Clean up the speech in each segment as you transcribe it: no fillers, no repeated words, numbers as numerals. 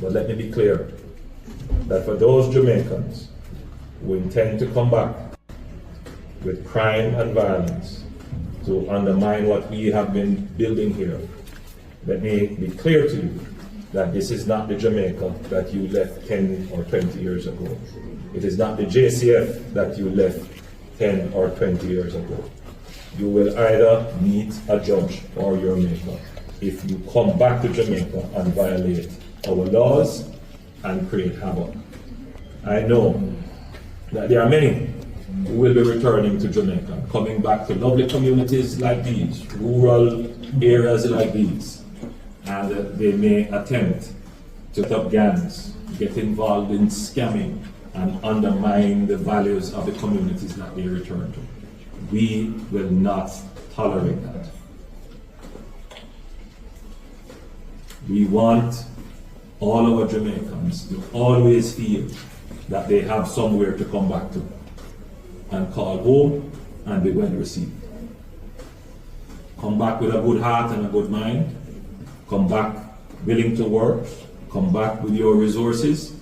But let me be clear that for those Jamaicans who intend to come back with crime and violence to undermine what we have been building here, let me be clear to you that this is not the Jamaica that you left 10 or 20 years ago. It is not the JCF that you left 10 or 20 years ago. You will either meet a judge or your maker if you come back to Jamaica and violate our laws and create havoc. I know that there are many who will be returning to Jamaica, coming back to lovely communities like these, rural areas like these, and they may attempt to set up gangs, get involved in scamming, and undermine the values of the communities that they return to. We will not tolerate that. We want all our Jamaicans to always feel that they have somewhere to come back to and call home and be well received. Come back with a good heart and a good mind. Come back willing to work. Come back with your resources.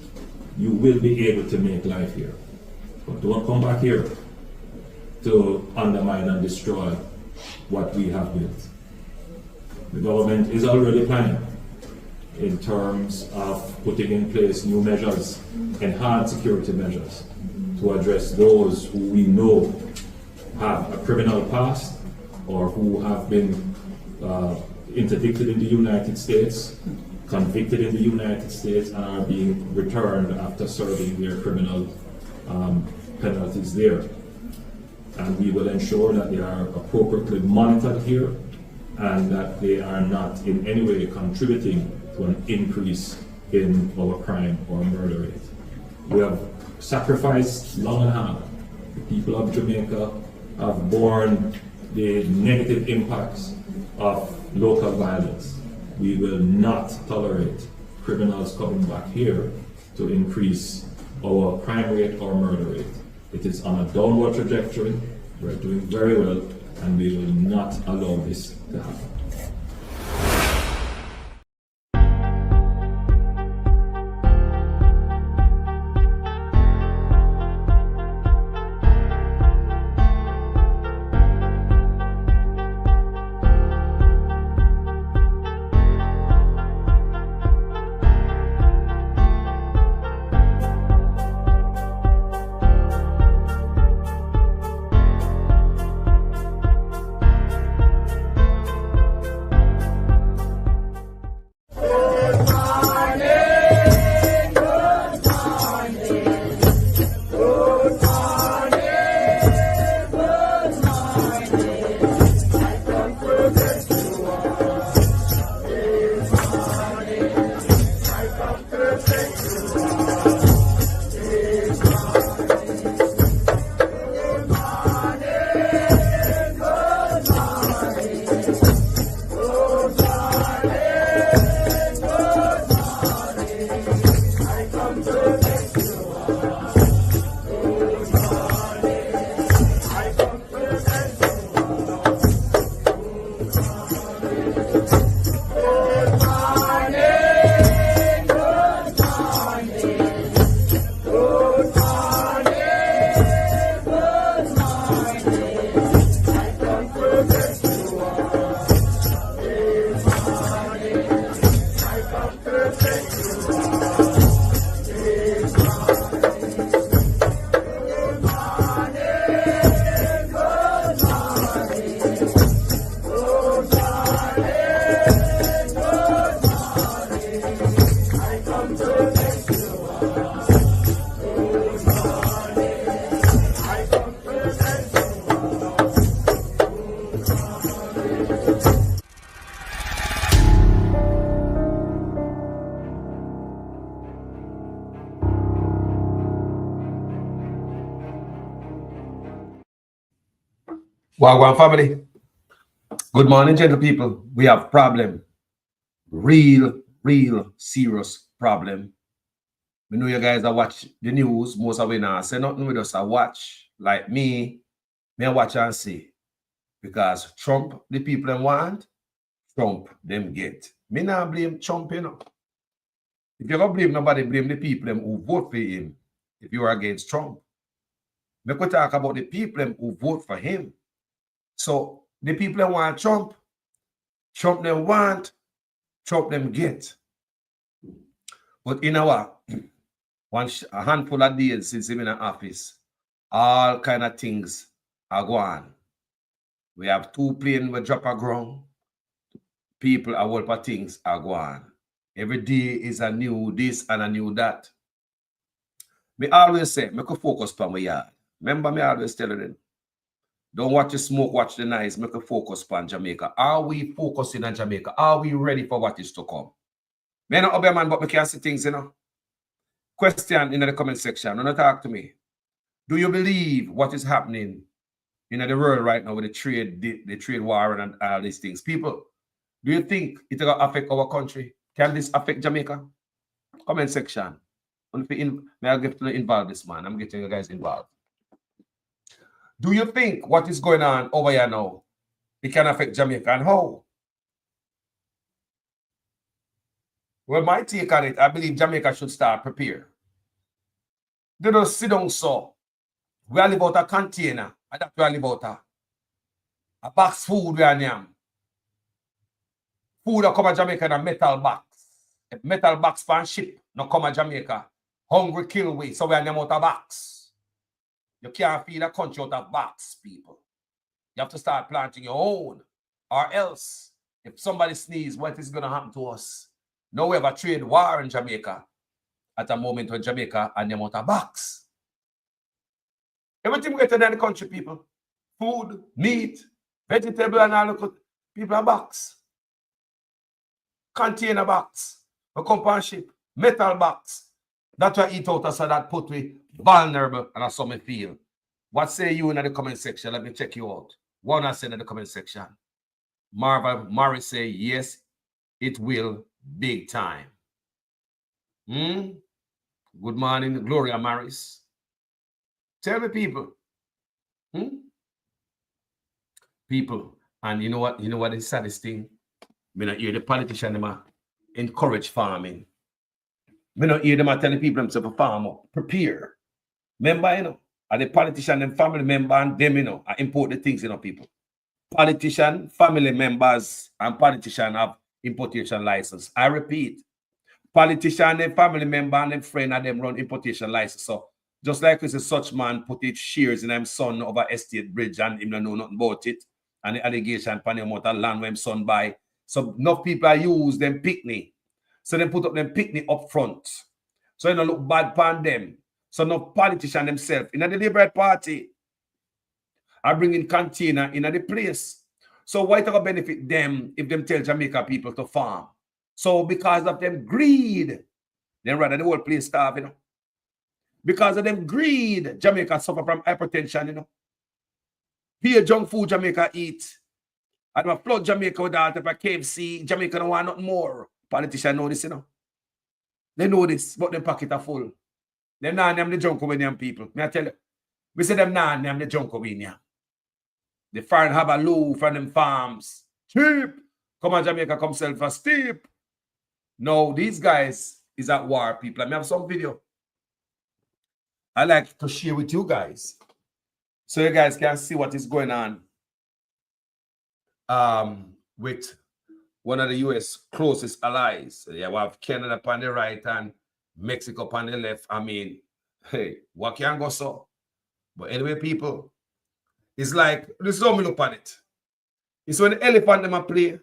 You will be able to make life here. But don't come back here to undermine and destroy what we have built. The government is already planning in terms of putting in place new measures, enhanced security measures, to address those who we know have a criminal past or who have been interdicted in the United States, convicted in the United States, and are being returned after serving their criminal penalties there. And we will ensure that they are appropriately monitored here and that they are not in any way contributing to an increase in our crime or murder rate. We have sacrificed long and hard. The people of Jamaica have borne the negative impacts of local violence. We will not tolerate criminals coming back here to increase our crime rate or murder rate. It is on a downward trajectory. We're doing very well, and we will not allow this to happen. Wagwan family. Good morning, gentle people. We have problem. Real serious problem. We know you guys are watch the news. Most of you now say nothing with us. I watch like me I watch and see. Because Trump, the people them want, Trump them get. Me not blame Trump, you know. If you're gonna blame nobody, blame the people them who vote for him. If you are against Trump, we could talk about the people them who vote for him. So the people that want Trump, Trump them want, Trump them get. But in our a handful of days since him in the office, all kind of things are going. We have 2 planes we drop a ground. People are world of things are going. Every day is a new this and a new that. Me always say, make a focus on my yard. Remember me always telling them, don't watch the smoke, watch the noise, make a focus on Jamaica. Are we focusing on Jamaica? Are we ready for what is to come? Me not obey man, but me can see things, you know. Question in the comment section. Don't talk to me. Do you believe what is happening in the world right now with the trade war and all these things? People, do you think it will affect our country? Can this affect Jamaica? Comment section. May I get to involve this man? I'm getting you guys involved. Do you think what is going on over here now, it can affect Jamaica, and how? Well, my take on it, I believe Jamaica should start prepare. They don't sit down so. We are about a container, and that's we are about a box food we are name. Food that come to Jamaica in a metal box. A metal box for ship, no come to Jamaica. Hungry kill we, so we are name out a box. You can't feed a country out of box, people. You have to start planting your own. Or else, if somebody sneezes, what is going to happen to us? Now we have a trade war in Jamaica. At a moment when Jamaica and them out of box. Everything better than the country, people. Food, meat, vegetable, and all the people are box. Container box. A compound ship. Metal box. That's why eat out so that put we vulnerable and that's how me feel. What say you in the comment section? Let me check you out. One I said in the comment section. Marva Morris say yes, it will big time. Good morning, Gloria Morris. Tell me, people. People, and you know what? You know what is the saddest thing? Me not hear the politician them encourage farming. Me not hear them telling people themselves a farmer prepare. Remember, you know, and the politician and family member and them, you know, are important things, you know, people. Politician, family members, and politician have importation license. I repeat, politician and family member and them friend and them run importation license. So just like it's a such man put it shares in him son over estate bridge and him don't know nothing about it. And the allegation pan him out of land where him son buy. So enough people are use them picnic. So they put up them picnic up front. So you don't look bad pan them. So no politician themselves in the Liberal Party are bringing container in the place. So why to benefit them if them tell Jamaica people to farm? So because of them greed, then rather the whole place starve, you know. Because of them greed, Jamaica suffer from hypertension, you know. Here junk food Jamaica eat. And we flood Jamaica with that if a KFC, Jamaica don't want nothing more. Politicians know this, you know. They know this, but their pocket are full. Them nah name the junk with them people. Me I tell you. We say them nah name the junk with them. The foreign have a low from them farms. Cheap. Come on, Jamaica, come sell for steep. No, these guys is at war, people. I have some video I like to share with you guys. So you guys can see what is going on with one of the U.S. closest allies. Yeah, we have Canada on the right and Mexico on the left. I mean, hey, what can go so? But anyway, people, it's like, this is how me look at it. It's when the elephant them a play.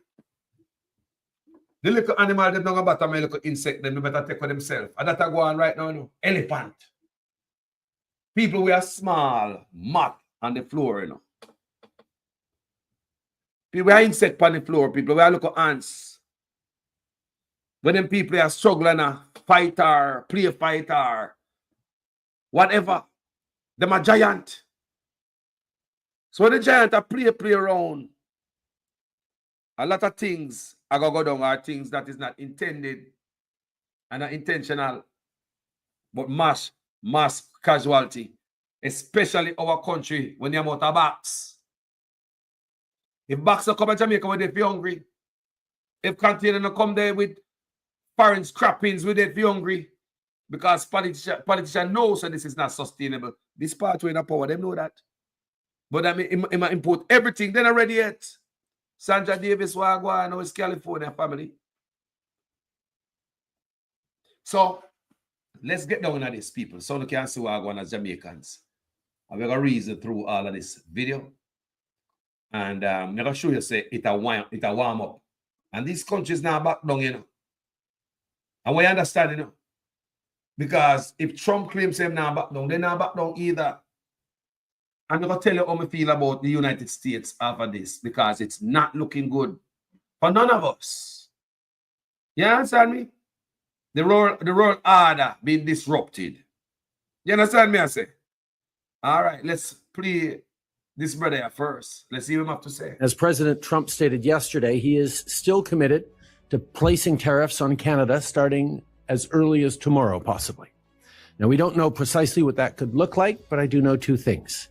The little animal them don't about my little insect them, they better take for themselves. And that I go on right now, you know. Elephant. People we are small, mat on the floor, you know. People we are insect on the floor, people we are little ants. When them people are struggling a fighter, play fighter, whatever, them a giant. So when the giant are play around, a lot of things are going to go down, are things that is not intended and not intentional, but mass casualty, especially our country when you're out of box. If box don't come to Jamaica when they feel hungry, if container don't come there with foreign scrappings with it, hungry. Because politicians know so this is not sustainable. This part in the power, they know that. But I mean, I import everything. They're not ready yet. Sandra Davis, Wagwa, now it's California family. So let's get down on this, people. So you can see Wagwa as Jamaicans. I'm going to reason through all of this video. And I'm going to show you, say, it a warm up. And these countries now back down, you know. And we understand, you know. Because if Trump claims him now back down, they're not back down either. I'm going to tell you how I feel about the United States after this, because it's not looking good for none of us. You understand me? The world order being disrupted. You understand me, I say? All right, let's play this brother first. Let's see what he have to say. As President Trump stated yesterday, he is still committed to placing tariffs on Canada starting as early as tomorrow, possibly. Now, we don't know precisely what that could look like, but I do know two things.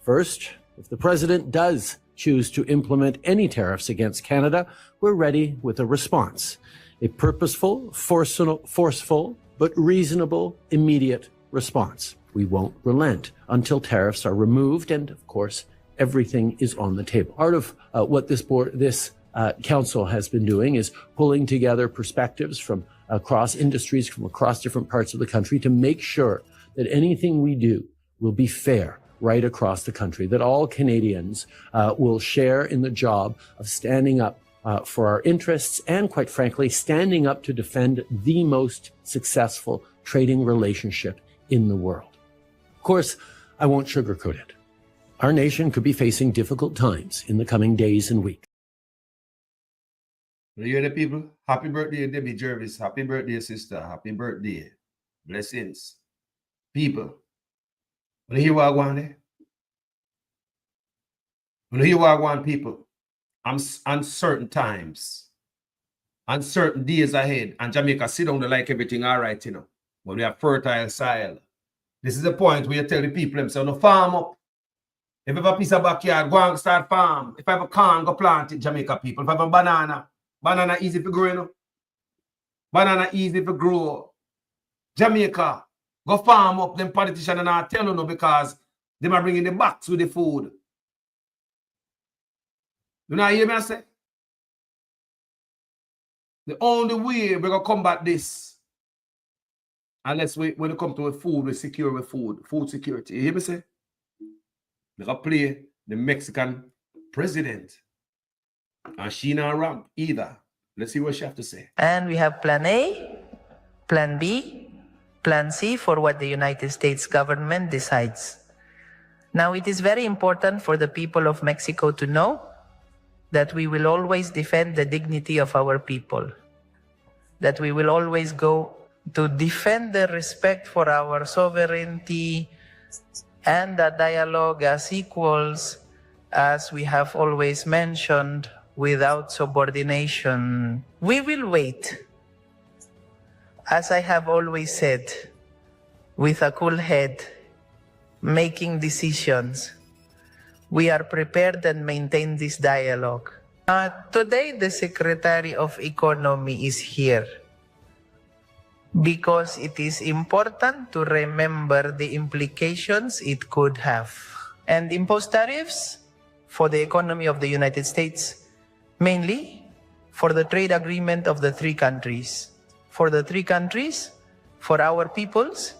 First, if the president does choose to implement any tariffs against Canada, we're ready with a response. A purposeful, forceful, but reasonable, immediate response. We won't relent until tariffs are removed, and of course, everything is on the table. Part of what this council has been doing is pulling together perspectives from across industries, from across different parts of the country, to make sure that anything we do will be fair right across the country, that all Canadians will share in the job of standing up for our interests and, quite frankly, standing up to defend the most successful trading relationship in the world. Of course, I won't sugarcoat it. Our nation could be facing difficult times in the coming days and weeks. You hear the people? Happy birthday, Debbie Jervis. Happy birthday, sister. Happy birthday. Blessings. People, when you hear what I want there? When you hear what I want, people, I'm uncertain times, uncertain days ahead, and Jamaica sit down to like everything all right, you know, when we have fertile soil. This is the point where you tell the people themselves, no, farm up. If you have a piece of backyard, go and start farm. If I have a corn, go plant it, Jamaica people. If I have a banana easy to grow, you know. Banana easy to grow. Jamaica, go farm up. Them politicians are not telling you because they might bring in the box with the food. You know what I hear me say? The only way we're going to combat this, unless when it comes to food, we secure with food security. You hear me say? They're going to play the Mexican president. And she not ramp either. Let's see what she have to say. And we have Plan A, Plan B, Plan C for what the United States government decides. Now, it is very important for the people of Mexico to know that we will always defend the dignity of our people, that we will always go to defend the respect for our sovereignty and the dialogue as equals, as we have always mentioned, without subordination. We will wait, as I have always said, with a cool head, making decisions. We are prepared and maintain this dialogue. Today, the Secretary of Economy is here because it is important to remember the implications it could have. And impose tariffs for the economy of the United States, mainly for the trade agreement of the three countries. For the three countries, for our peoples,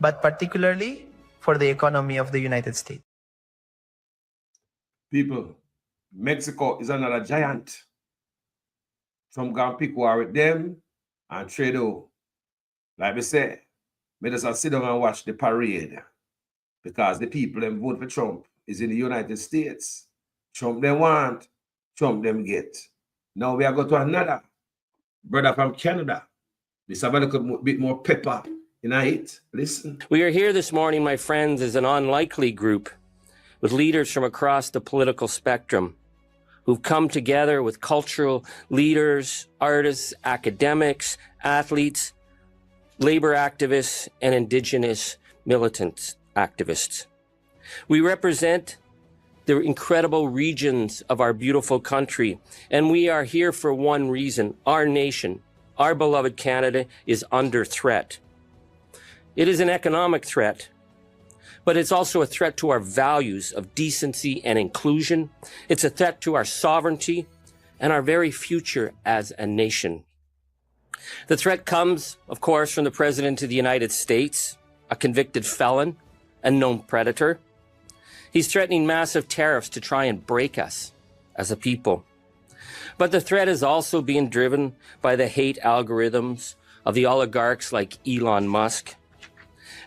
but particularly for the economy of the United States. People, Mexico is another giant. Some going to pick war with them and trade out. Like we say, we just sit down and watch the parade because the people that vote for Trump is in the United States. Trump them want, Trump them get. Now we are going to another brother from Canada. Let's have a little bit more pepper in it. Listen. We are here this morning, my friends, as an unlikely group with leaders from across the political spectrum who've come together with cultural leaders, artists, academics, athletes, labor activists, and Indigenous militant activists. We represent the incredible regions of our beautiful country, and we are here for one reason: our nation, our beloved Canada is under threat. It is an economic threat, but it's also a threat to our values of decency and inclusion. It's a threat to our sovereignty and our very future as a nation. The threat comes, of course, from the President of the United States, a convicted felon and known predator. He's threatening massive tariffs to try and break us as a people. But the threat is also being driven by the hate algorithms of the oligarchs like Elon Musk.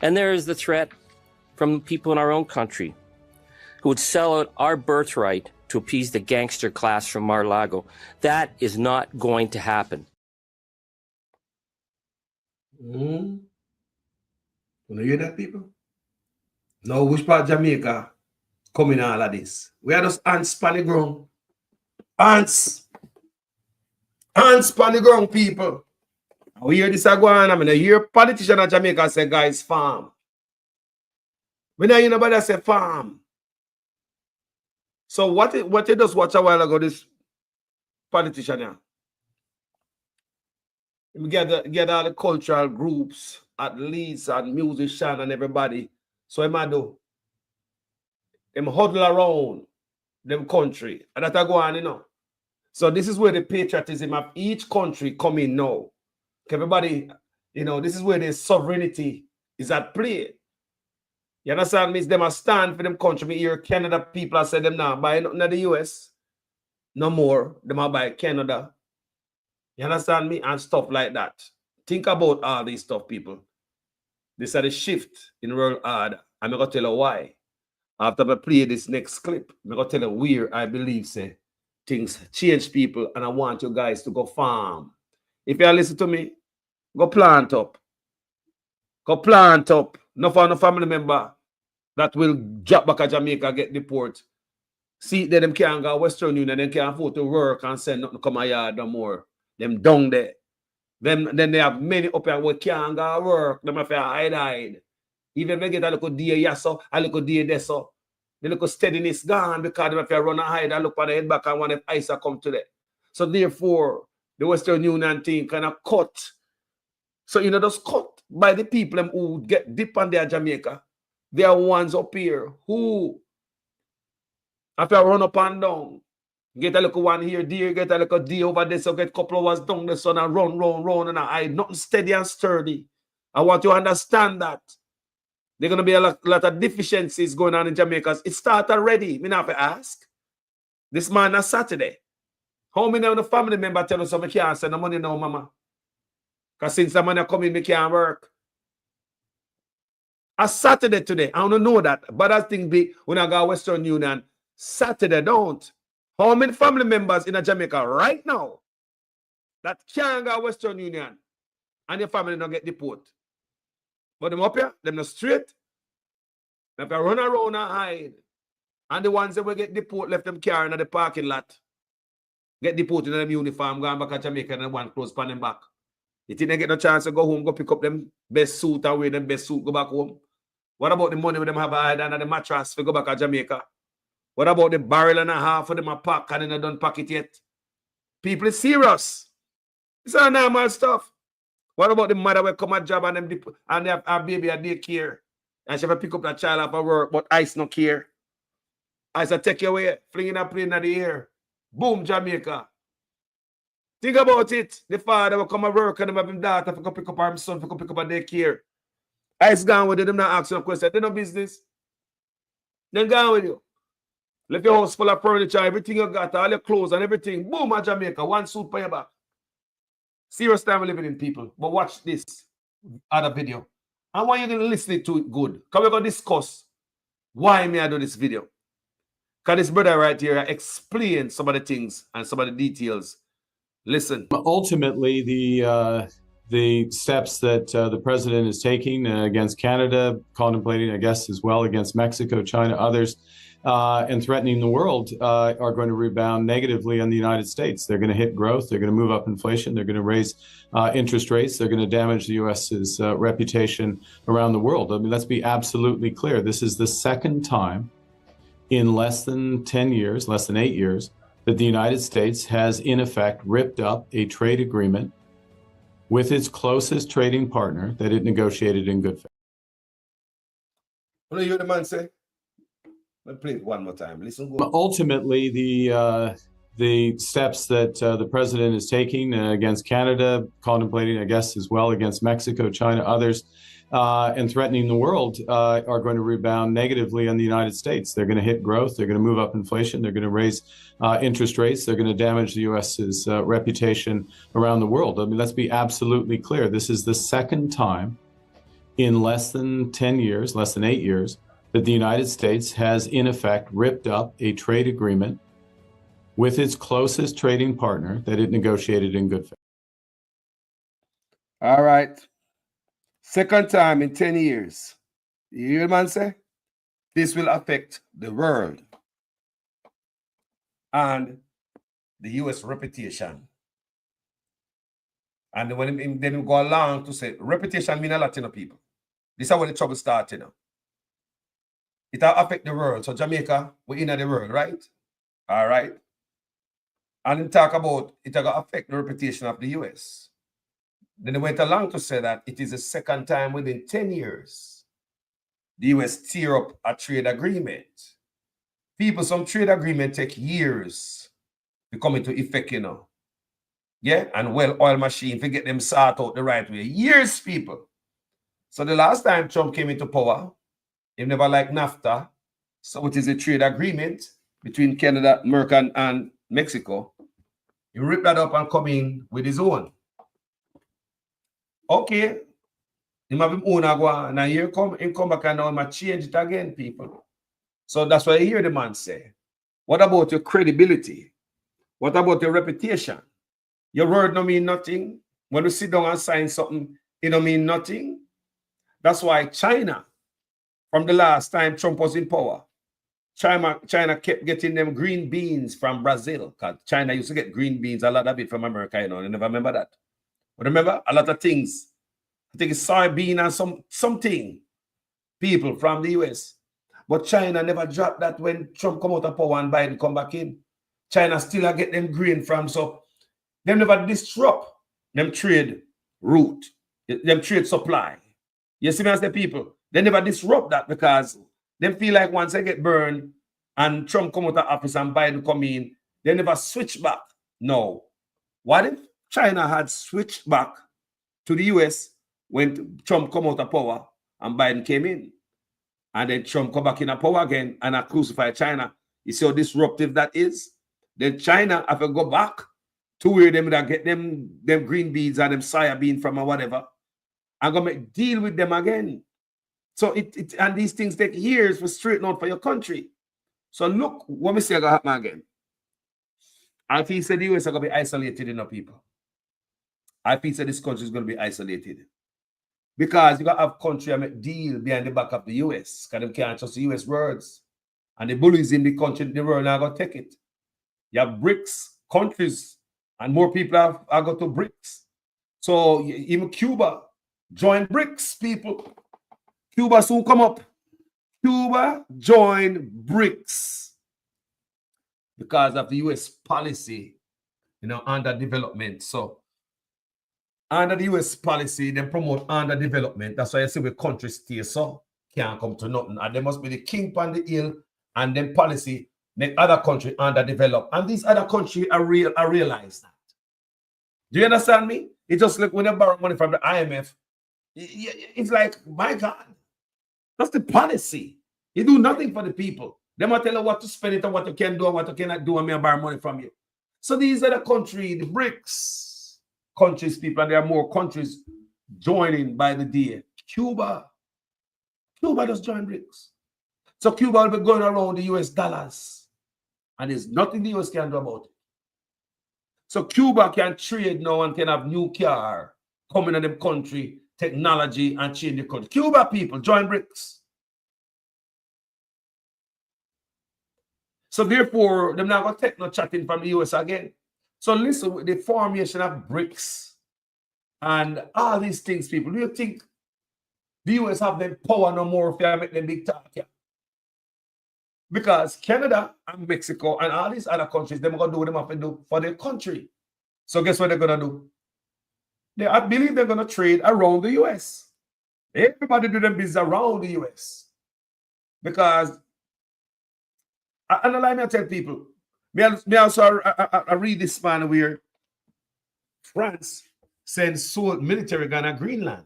And there is the threat from people in our own country who would sell out our birthright to appease the gangster class from Mar-a-Lago. That is not going to happen. You hear that, people? Now, which part of Jamaica come in all of this? We are just ants on the ground. Ants on the ground, people. We hear this again. I mean, I hear politicians in Jamaica say, guys, farm. We don't hear nobody say farm. So what you just watch a while ago, this politician here? We get all the cultural groups, athletes and musicians and everybody. So what do? Them huddle around them country. And that go on, you know. So this is where the patriotism of each country come in now. Everybody, you know, this is where the sovereignty is at play. You understand me? Them a stand for them country. Me hear Canada people are say them now buy nothing in the US. No more. Them are buy Canada. You understand me? And stuff like that. Think about all these stuff, people. This is the shift in world order. I'm going to tell you why. After I play this next clip, I'm going to tell you where I believe say things change, people, and I want you guys to go farm. If you listen to me, go plant up. Go plant up. No family member that will drop back at Jamaica, get deport. See that them can't go Western Union, them can't afford to work and send nothing to come a yard no more. Them down there. Then they have many up here who can't go work. Them have to hide. Even if they get a little day yasso, a little day deso, the little steadiness gone because they have to run and hide and look for the head back and want if ISA come today. So therefore, the Western Union thing kind of cut. So, you know, just cut by the people who get deep on their Jamaica. They are ones up here who have to run up and down. Get a little one here, dear, get a little D over there, so get a couple of hours down the sun and run, and I nothing steady and sturdy. I want you to understand that. There's going to be a lot of deficiencies going on in Jamaica. It started already. Me not have to ask. This man on Saturday. How many of the family members tell us I can't send the money now, mama? Because since the money come in, me can't work. A Saturday today, I don't know that. But I think when I go Western Union, Saturday don't. How many family members in Jamaica right now that can't go Western Union and your family don't get deported? But them up here, them not straight. They have to run around and hide. And the ones that will get deported left them carrying at the parking lot. Get deported in them uniform, going back to Jamaica and one close pan them back. You think they get no chance to go home, go pick up them best suit and wear them best suit, go back home? What about the money with them have hide under the mattress to go back to Jamaica? What about the barrel and a half of them a pack and they don't pack it yet? People is serious. It's not normal stuff. What about the mother will come at job and them and they have a baby at daycare and she have to pick up that child off of work, but ICE no care. ICE take you away, flinging a plane in the air. Boom, Jamaica. Think about it. The father will come at work and them have him daughter for pick up her son for pick up a daycare. ICE gone with them not asking a question. They no business. Then gone with you. Left your house full of furniture, everything you got, all your clothes and everything. Boom, at Jamaica. One suit for your back. Serious time we're living in, people. But watch this other video. I want you to listen to it good. Because we're going to discuss why me I do this video. Because this brother right here explain some of the things and some of the details. Listen. Ultimately, the steps that the president is taking against Canada, contemplating, I guess, as well against Mexico, China, others, and threatening the world are going to rebound negatively on the United States. They're going to hit growth. They're going to move up inflation. They're going to raise interest rates. They're going to damage the U.S.'s reputation around the world. I mean, let's be absolutely clear. This is the second time in less than 10 years, less than 8 years, that the United States has, in effect, ripped up a trade agreement with its closest trading partner that it negotiated in good faith. What do you hear the man say? Let me play it one more time. Listen. Go. Ultimately, the steps that the president is taking against Canada, contemplating, I guess, as well against Mexico, China, others, and threatening the world are going to rebound negatively on the United States. They're going to hit growth. They're going to move up inflation. They're going to raise interest rates. They're going to damage the U.S.'s reputation around the world. I mean, let's be absolutely clear. This is the second time in less than 10 years, less than 8 years, that the United States has, in effect, ripped up a trade agreement with its closest trading partner that it negotiated in good faith. All right. Second time in 10 years. You hear the man say? This will affect the world and the U.S. reputation. And when they go along to say, reputation mean a lot to people. This is where the trouble starts, It will affect the world. So Jamaica, we're in the world, right? All right. And then talk about it will affect the reputation of the U.S. Then they went along to say that it is the second time within 10 years the U.S. tear up a trade agreement. People, some trade agreement take years to come into effect, Yeah, and well-oiled machine to get them sort out the right way. Years, people. So the last time Trump came into power, he never liked NAFTA, so it is a trade agreement between Canada, America, and Mexico. He ripped that up and come in with his own. Okay, he have him own agua. Now here come back and now he might change it again, people. So that's why I hear the man say, what about your credibility? What about your reputation? Your word don't mean nothing. When you sit down and sign something, it don't mean nothing. That's why China, from the last time Trump was in power, China kept getting them green beans from Brazil. Because China used to get green beans a lot of it from America, You never remember that. But remember, a lot of things. I think it's soybean and something. People from the US. But China never dropped that when Trump come out of power and Biden come back in. China still get them green from, so them never disrupt them trade route, them trade supply. You see me as the people? They never disrupt that because they feel like once they get burned and Trump come out of office and Biden come in, they never switch back. No. What if China had switched back to the US when Trump come out of power and Biden came in? And then Trump come back in power again and I crucify China. You see how disruptive that is? Then China have to go back to where them that get them green beans and them soya bean from or whatever. I'm gonna deal with them again. So and these things take years to straighten out for your country. So look, what we say gonna happen again. I feel said the US are gonna be isolated people. I feel said this country is gonna be isolated. Because you gotta have country and make deal behind the back of the US. Because they can't trust the US words. And the bullies in the country, the world are gonna take it. You have BRICS countries, and more people are going to BRICS. So even Cuba join BRICS, people. Cuba soon come up. Cuba join BRICS because of the US policy, under development. So under the US policy, they promote under development. That's why I say with countries stay so can't come to nothing. And there must be the king on the hill, and then policy make other countries underdeveloped. And these other countries are realize that. Do you understand me? It's just like when they borrow money from the IMF, it's like, my God, that's the policy. You do nothing for the people. They might tell you what to spend it and what you can do and what you cannot do, and me borrow money from you. So these are the countries, the BRICS countries, people, and there are more countries joining by the day. Cuba just joined BRICS. So Cuba will be going around the US dollars. And there's nothing the US can do about it. So Cuba can trade now and can have new car coming in the country, technology, and change the country. Cuba people, join BRICS. So therefore, they're not going to take no chatting from the US again. So listen, with the formation of BRICS and all these things, people, do you think the US have the power no more if they make them big talk here? Because Canada and Mexico and all these other countries, they're going to do what they have to do for their country. So guess what they're going to do? I believe they're going to trade around the US. Everybody do them business around the US. Because, and allow me to tell people, me also I read this man where France sends military gun to Greenland.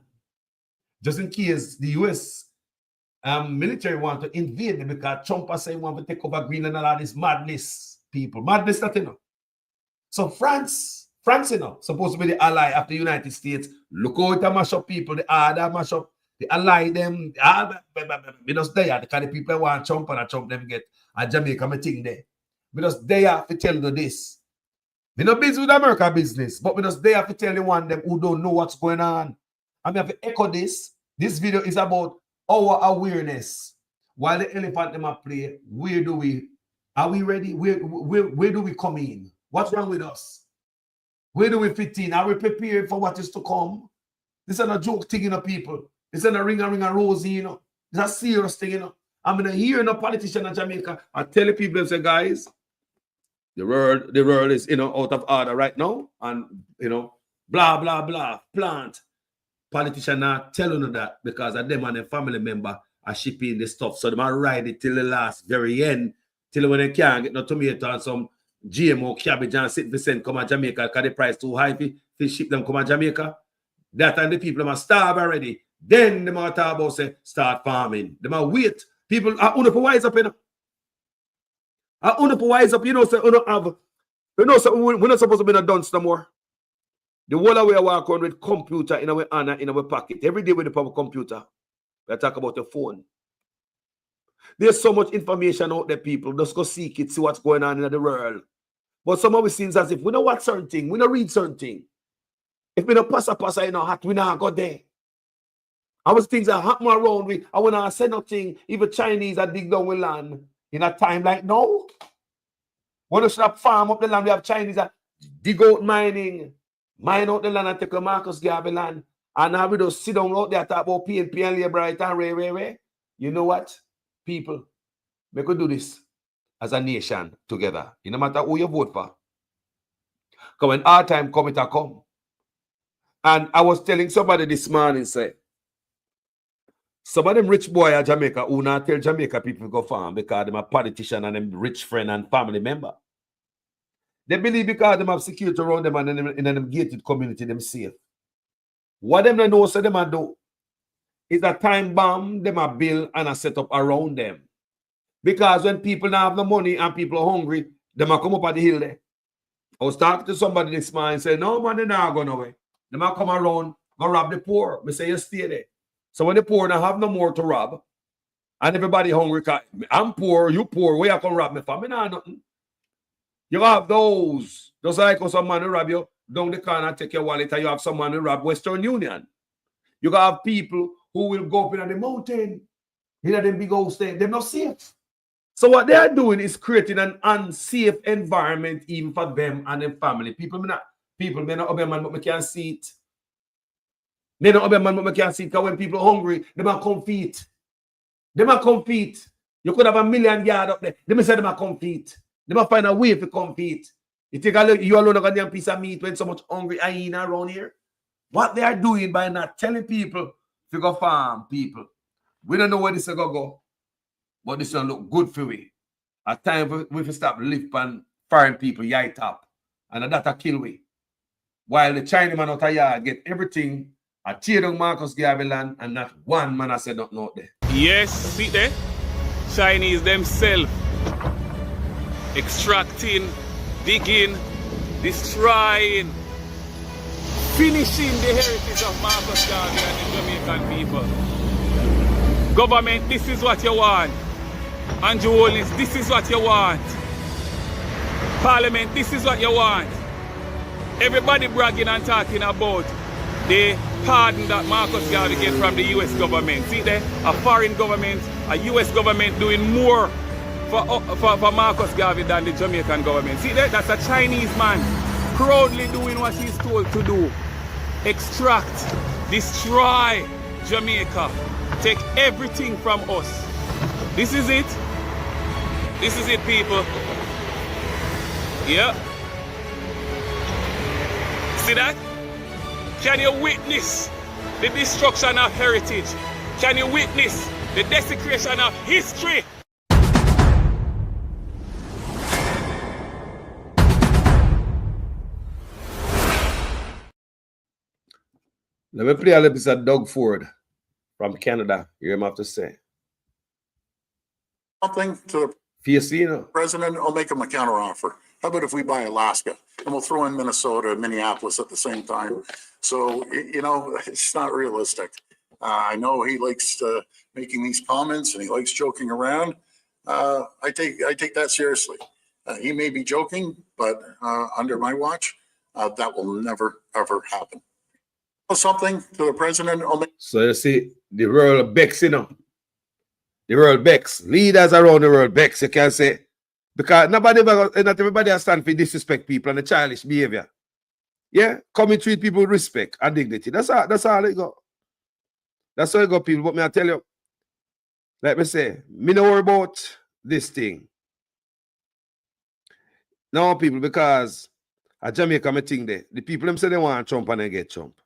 Just in case the US military want to invade them, because Trump has said want to take over Greenland and all this madness, people. Madness that, you know. So France, you know, supposed to be the ally of the United States. Look how it mash up people, the other mash up, the ally them, because they are the kind of people that want Trump and Trump them get a Jamaica me thing there. Because they have to tell you this. We not busy with America business, but because they have to tell you one them who don't know what's going on. I mean, I have to echo this. This video is about our awareness. While the elephant them are play, are we ready? Where do we come in? What's wrong with us? Where do we fit in? Are we prepared for what is to come? This is not a joke thing, you know, people. This is not a ring a rosy, you know. It's a serious thing, you know. I'm gonna hear no politician in Jamaica. I tell the people, say, guys, the world is, you know, out of order right now, and you know, blah blah blah. Plant politician not telling you that because of them and their family member are shipping the stuff, so they might ride it till the last very end, till when they can't get no tomato and some GMO cabbage and 6% come to Jamaica because the price too high to ship them come to Jamaica. That and the people must starve already. Then they might talk about say start farming. They might wait. People are wise up, you know. Wise up, you know. So we're not supposed to be in a dunce no more. The whole way I walk around with computer in our hand, in our pocket. Every day with the power computer. We talk about the phone. There's so much information out there, people. Just go seek it, see what's going on in the world. But some of it seems as if we know what certain thing, we don't read certain thing. If we don't pass, you know, we not go there. I was things that happen around me. I want to say nothing. Even Chinese that dig down with land in a time like now. When you should farm up the land, we have Chinese that dig out mine out the land and take a Marcus Garvey land. And now we just sit down out there talk about PNP and labor right and ray. You know what? People, we could do this as a nation together. It no matter who you vote for. Because when our time come, it'll come. And I was telling somebody this morning, say, some of them rich boy at Jamaica who not tell Jamaica people go farm because them a politician and them rich friend and family member. They believe because them have security around them and in them gated community, them safe. What them don't know, so them a do is a time bomb them a build and a set up around them. Because when people don't have no money and people are hungry, them a come up at the hill there. I was talking to somebody this morning and say, no man, they not going away. Them a come around, go rob the poor. Me say you stay there. So when the poor don't have no more to rob, and everybody hungry, I'm poor, you poor, where you come rob me for? Me nah nothing. You have those. Just like some man who rob you down the corner and take your wallet, and you have someone who rob Western Union. You have people who will go up in the mountain, in them big house there. They're not safe. So what they are doing is creating an unsafe environment even for them and their family. People may not obey man, but we can't see it. They don't obey man, but we can't see it. Because when people are hungry, they might compete. You could have 1 million yards up there. They may say they might compete. They might find a way to compete. You take a look, you alone got a piece of meat when so much hungry hyena around here. What they are doing by not telling people to go farm, people. We don't know where this is going to go. But this will look good for we. At time we stop live and foreign people yite up. And that a kill we. While the Chinese man out of yard get everything, I tear down Marcus Garvey land and not one man I said nothing out there. Yes, see there? Chinese themselves extracting, digging, destroying, finishing the heritage of Marcus Garvey and the Jamaican people. Government, this is what you want. Andrew Holness, this is what you want. Parliament, this is what you want. Everybody bragging and talking about the pardon that Marcus Garvey get from the US government. See there? A foreign government, a US government doing more for Marcus Garvey than the Jamaican government. See there? That's a Chinese man proudly doing what he's told to do. Extract, destroy Jamaica. Take everything from us. This is it. This is it, people. Yeah. See that? Can you witness the destruction of heritage? Can you witness the desecration of history? Let me play a little bit of Doug Ford from Canada. Hear him have to say. Something to the president, I'll make him a counteroffer. How about if we buy Alaska and we'll throw in Minnesota, Minneapolis at the same time? So, you know, it's not realistic. I know he likes making these comments and he likes joking around. I take that seriously. He may be joking, but under my watch, that will never, ever happen. Something to the president. So you see, the world begs, you know. The world begs. Leaders around the world begs, you can say. Because not everybody has stand for disrespect people and the childish behavior. Yeah? Come and treat people with respect and dignity. That's all it go. That's how it go, people. But me I tell you, like me say, me know worry about this thing. No, people, because at Jamaica, me think there. The people them say they want Trump and they get Trump.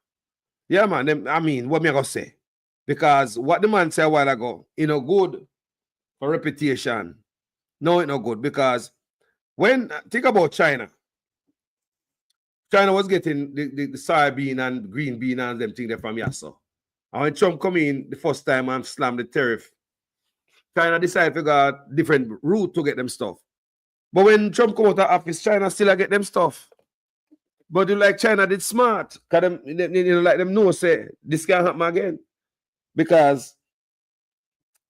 Yeah, man. Them, I mean, what me I gonna say? Because what the man said a while ago, you know, good for reputation. No, it's not good. Because when, think about China. China was getting the soybean and green bean and them things there from Yasso. And when Trump come in the first time and slammed the tariff, China decided to go a different route to get them stuff. But when Trump come out of office, China still get them stuff. But you like China did smart. Because them like them know, say, this can't happen again. Because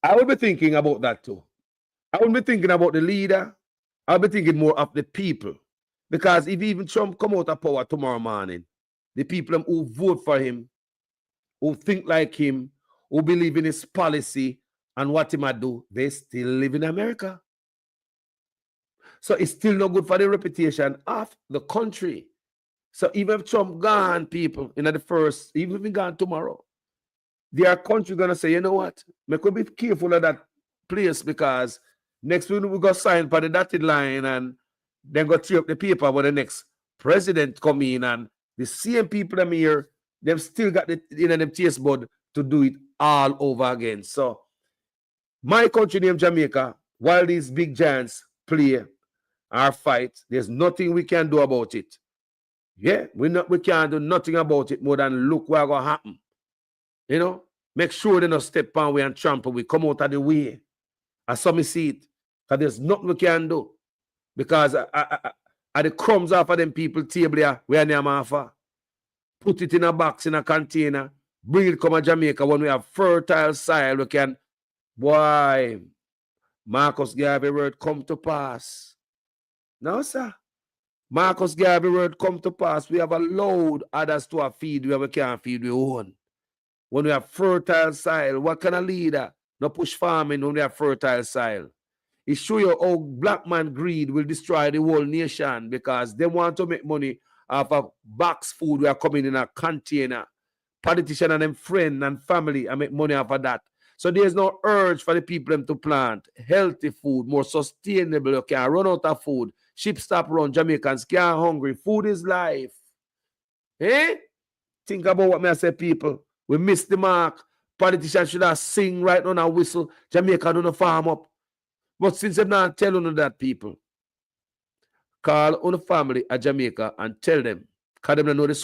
I will be thinking about that too. I will be thinking about the leader. I'll be thinking more of the people. Because if even Trump come out of power tomorrow morning, the people who vote for him, who think like him, who believe in his policy and what he might do, they still live in America. So it's still not good for the reputation of the country. So even if Trump gone, people, in the first, even if he gone tomorrow, their country gonna say, you know what? We could be careful of that place because next week we got signed for the dotted line and then go tear up the paper when the next president come in and the same people them here, them still got the them taste bud to do it all over again. So my country named Jamaica, while these big giants play our fight, there's nothing we can do about it. Yeah, we can't do nothing about it more than look what's gonna happen. You know, make sure they don't step on we and trample. We come out of the way. I saw me see it. Because there's nothing we can do. Because at the crumbs off of them people table here, we are near Marfa. Put it in a box, in a container. Bring it come to Jamaica. When we have fertile soil, we can, boy, Marcus gave every word come to pass. No, sir. Marcus gave every word come to pass. We have allowed others to have feed where we can't feed we own. When we have fertile soil, what kind of leader no push farming when we have fertile soil? It shows you how black man greed will destroy the whole nation because they want to make money off of box food we are coming in a container. Politicians and them friends and family and make money off of that. So there's no urge for the people them to plant healthy food, more sustainable. You can't run out of food. Ships stop run. Jamaicans can't hungry. Food is life. Eh? Think about what I say, people. We missed the mark. Politicians should have sing right on a whistle. Jamaica don't farm up. But since I'm not telling you that, people, call on the family at Jamaica and tell them, because they don't know the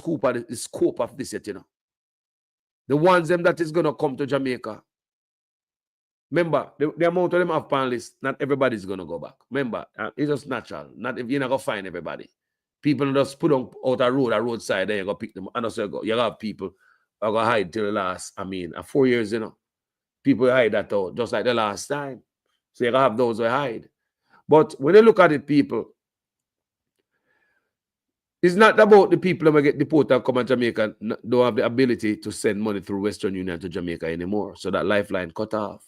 scope of this yet, you know. The ones them that is going to come to Jamaica. Remember, the amount of them have panelists, not everybody's going to go back. Remember, it's just natural. Not if you're not going to find everybody. People just put on out a roadside, then you go pick them. And also you have people are going to hide till the last, 4 years, you know. People hide that out, just like the last time. So you have those who hide. But when you look at it, people, it's not about the people that get deported and come to Jamaica don't have the ability to send money through Western Union to Jamaica anymore. So that lifeline cut off.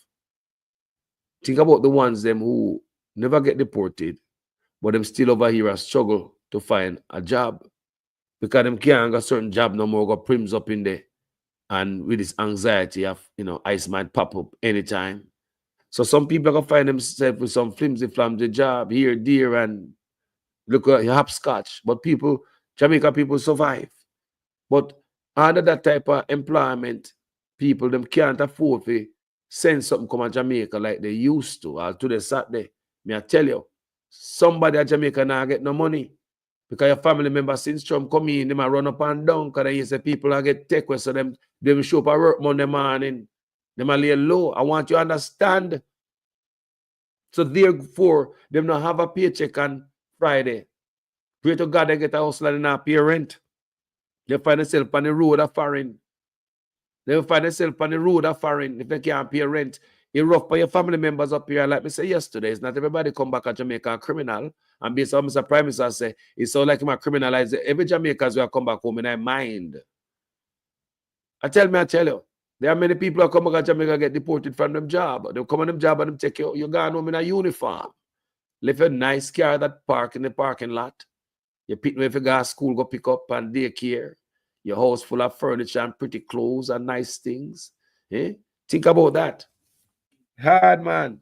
Think about the ones them who never get deported, but them still over here and struggle to find a job. Because them can't get a certain job no more, got prims up in there. And with this anxiety of, ice might pop up anytime. So some people can find themselves with some flimsy job here, there, and look at hopscotch. But Jamaica people survive. But under that type of employment, people them can't afford to send something come to Jamaica like they used to. Or to the Saturday, me I tell you, somebody at Jamaica now get no money. Because your family member since Trump come in, they might run up and down because they say people are get take away, so them show up at work Monday morning. They might lay low. I want you to understand. So therefore, them not have a paycheck on Friday. Pray to God they get a house and not pay rent. They find themselves on the road of foreign. They find themselves on the road of foreign if they can't pay rent. It's rough for your family members up here. Like me say yesterday, it's not everybody come back at Jamaica a criminal. And based on Mr. Prime Minister say, it's so like him a criminalize every Jamaicans who come back home in their mind. I tell you, there are many people who come back at Jamaica get deported from them job. They come on them job and them take you gone home in a uniform. Leave a nice car that park in the parking lot. You pick me if you go to school, go pick up and daycare. Your house full of furniture and pretty clothes and nice things. Eh? Think about that. Hard, man.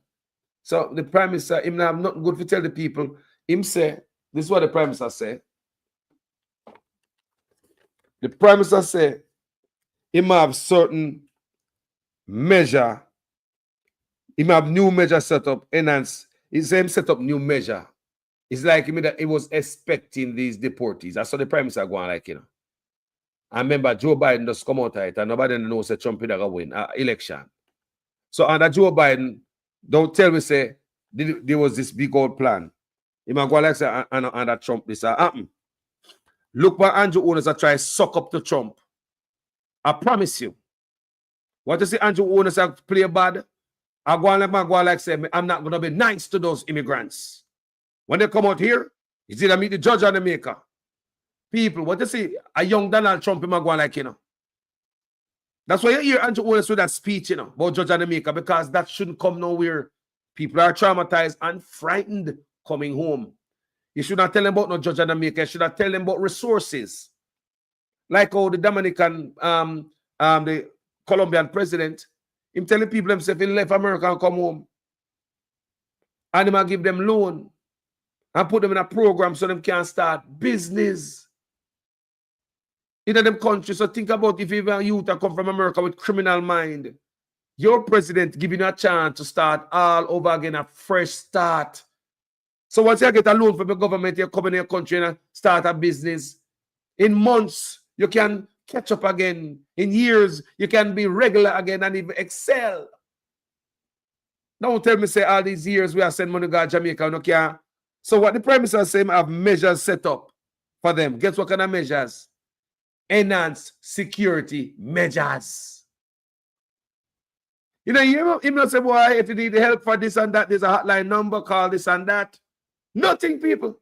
So the Prime Minister, him now not good to tell the people. Him say, this is what the Prime Minister say. The Prime Minister say, him have certain measure. Him have new measure set up, enhance. He say him set up new measure. It's like him that he was expecting these deportees. That's what the Prime Minister going like, you know. I remember Joe Biden just come out of it and nobody knows that Trump is going to win election. So under Joe Biden, don't tell me say there was this big old plan. He might go like say under Trump this happen. Look what Andrew Owners are trying to suck up to Trump. I promise you. What you see Andrew Owners are play bad? I go like say I'm not gonna be nice to those immigrants. When they come out here, it's either meet the judge or the maker. People, what you see, a young Donald Trump him go like, you know. That's why you hear Andrew Owners with that speech, you know, about judge and the maker, because that shouldn't come nowhere. People are traumatized and frightened coming home. You should not tell them about no judge and the maker. You should not tell them about resources. Like how the Dominican, the Colombian president, him telling people himself he left America and come home. And he might give them loan and put them in a program so them can start business in them countries. So think about if you have a youth that come from America with criminal mind. Your president giving you a chance to start all over again, a fresh start. So once you get a loan from the government, you come in your country and start a business. In months, you can catch up again. In years, you can be regular again and even excel. Don't tell me say all these years we are sending money to Jamaica. No care. So what the Prime Minister is saying, I have measures set up for them. Guess what kind of measures? Enhanced security measures. You know, you not say, boy, if you need help for this and that, there's a hotline number, call this and that. Nothing, people.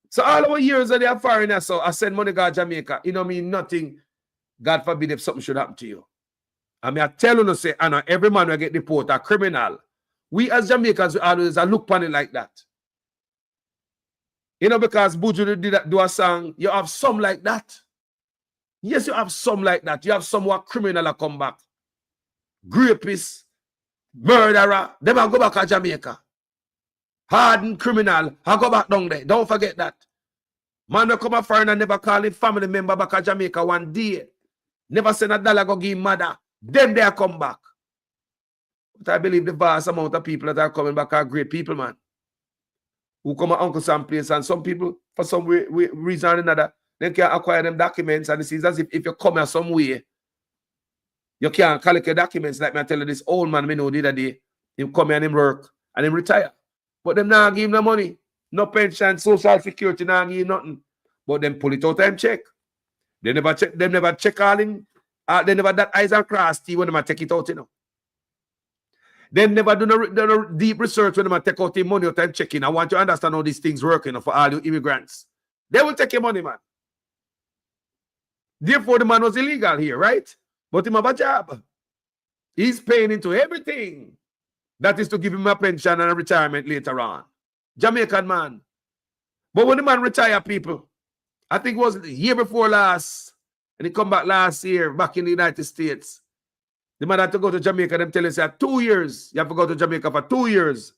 So all our years that they are foreigners, so I send money to Jamaica. You know mean nothing. God forbid if something should happen to you. I mean, I tell you, say, I know every man will get deported, a criminal. We as Jamaicans, we always look upon it like that. You know, because Buju did do a song, you have some like that. Yes, you have some like that. You have some who are criminal that come back. Rapists, murderer, they will go back to Jamaica. Hardened criminal, I go back down there. Don't forget that. Man will come a foreigner and never call him family member back to Jamaica one day. Never send a dollar go give him mother. Then they come back. But I believe the vast amount of people that are coming back are great people, man. Who come to Uncle Sam place, and some people, for some reason or another, they can acquire them documents, and it seems as if you come here some way, you can't collect your documents. Like me I tell you, this old man, me know the other day, he come here and him work, and him retire. But them not give him no money, no pension, social security, not give him nothing. But them pull it out and check. They never check all in, they never that eyes and cross T when they take it out, you know. They never do no deep research when they take out the money out and checking. I want you to understand how these things work, you know, for all you immigrants. They will take your money, man. Therefore, the man was illegal here, right? But he have a job. He's paying into everything. That is to give him a pension and a retirement later on. Jamaican man. But when the man retire, people, I think it was the year before last, and he come back last year, back in the United States. The man had to go to Jamaica, them tell us 2 years. You have to go to Jamaica for 2 years.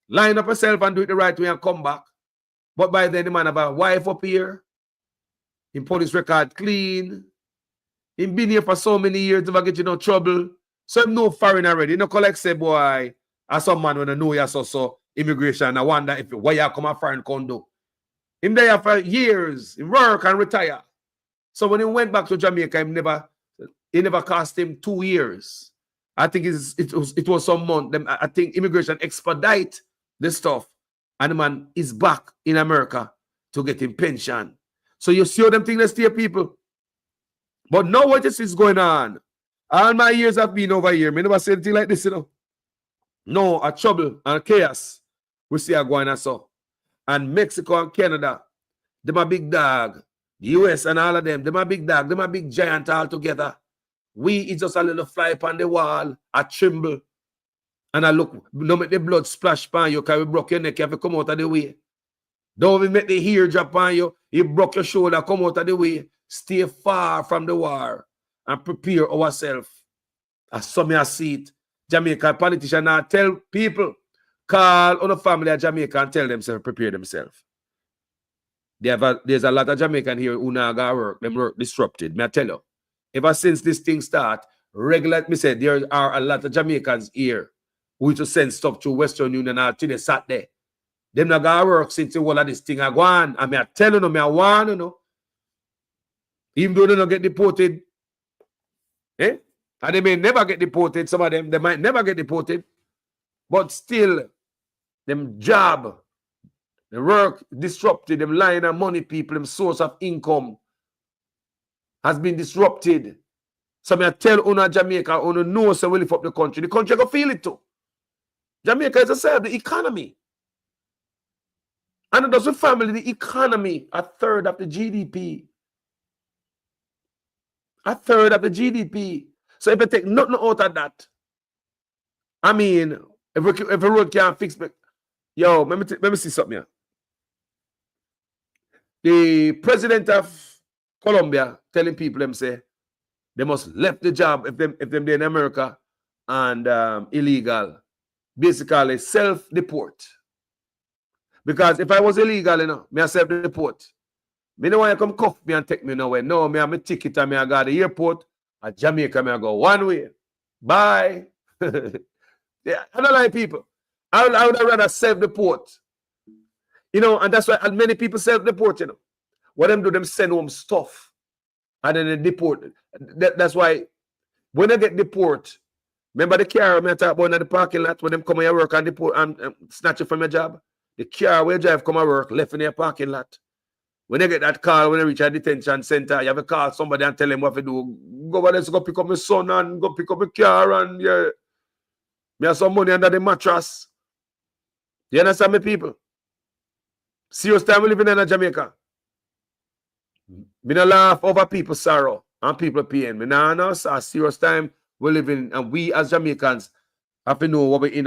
Line up yourself and do it the right way and come back. But by then, the man have a wife up here. Him police record clean. Him been here for so many years, never get you no trouble. So him no foreign already. You know, collect say, boy, as some man when I know you so immigration, I wonder if why you come a foreign condo. Him there for years, he work and retire. So when he went back to Jamaica, it never cost him 2 years. I think it was some month. I think immigration expedite this stuff. And the man is back in America to get him pension. So you see how them things that stay, people. But now what is going on? All my years I've been over here. I never said anything like this, you know. No, a trouble and chaos. We see a going on so. And Mexico and Canada, them a big dog. The US and all of them a big dog. Them a big giant all together. We is just a little fly upon the wall, a tremble. And I look, don't make the blood splash upon you because we broke your neck, you have to come out of the way. Don't even make the hair drop on you, you broke your shoulder, come out of the way. Stay far from the war and prepare ourselves. As some I see it, Jamaica politicians now tell people, call on a family of Jamaica and tell themselves, prepare themselves. There's a lot of Jamaican here who now got work, them work disrupted. May I tell you, ever since this thing start, me said there are a lot of Jamaicans here who to send stuff to Western Union or to the Saturday. Them not got work since the whole of this thing are gone. I mean, I tell you, I want you know. Even though they don't get deported, and they may never get deported, some of them, they might never get deported, but still, them job, the work disrupted, them line of money people, them source of income has been disrupted. So I tell Una Jamaica, Una know so we lift up the country go feel it too. Jamaica is a side of the economy. And it doesn't family, the economy, a third of the GDP. A third of the GDP. So if you take nothing out of that, I mean, if a road can't fix it, yo, let me see something here. The president of Colombia telling people them say they must left the job if them they're in America and illegal. Basically self-deport. Because if I was illegal, you know, me I self-deport. Me no want you come cuff me and take me nowhere. No, me have my ticket and me I go to the airport. At Jamaica, me I go one way. Bye. Yeah, I don't like people. I would rather self-deport. You know, and that's why many people self-deport, you know. What them do, them send home stuff. And then they deport. That's why when they get deport, remember the car I talk about in the parking lot when them come here work and deport and snatch it from your job? The car where you drive come to work, left in your parking lot. When they get that call, when they reach a detention center, you have to call somebody and tell them what to do. Go over there to go pick up my son and go pick up my car and yeah. Me have some money under the mattress. You understand me, people? Serious time we living in Jamaica. Me no laugh over people's sorrow and people pain. Me no, a serious time we living and we as Jamaicans have to know what we're in.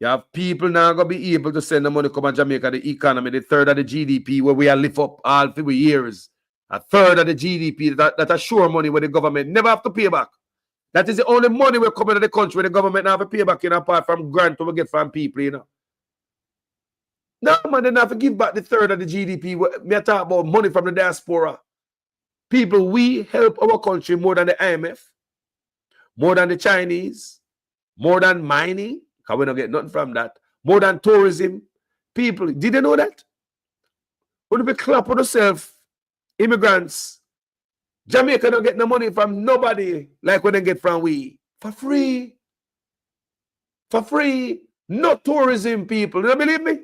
You have people now going to be able to send the money come to Jamaica, the economy, the third of the GDP where we are live up all for years. A third of the GDP that are sure money where the government never have to pay back. That is the only money we're coming to the country where the government have to pay back, you know, apart from grant we get from people, you know. No, man, they have to give back the third of the GDP. Me talk about money from the diaspora. People, we help our country more than the IMF, more than the Chinese, more than mining, because we don't get nothing from that, more than tourism. People, did you know that? When we clap on yourself, immigrants, Jamaica don't get no money from nobody like when they get from we. For free. For free. No tourism, people. You don't believe me?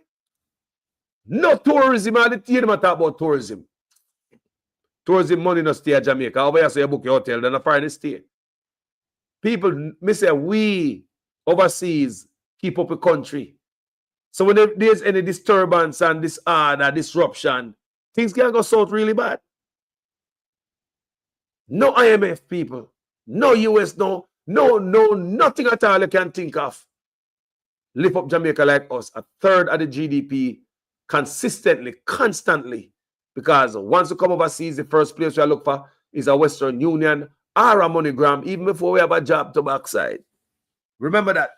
No tourism. I didn't hear them talk about tourism. Tourism money no stay at Jamaica. Over here, so you book your hotel, then a foreign stay. People, me say, we overseas keep up the country. So when there's any disturbance and disorder, disruption, things can go south really bad. No IMF, people. No US, no, nothing at all you can think of. Lift up Jamaica like us, a third of the GDP consistently, constantly. Because once you come overseas, the first place we look for is a Western Union or a MoneyGram, even before we have a job to backside. Remember that.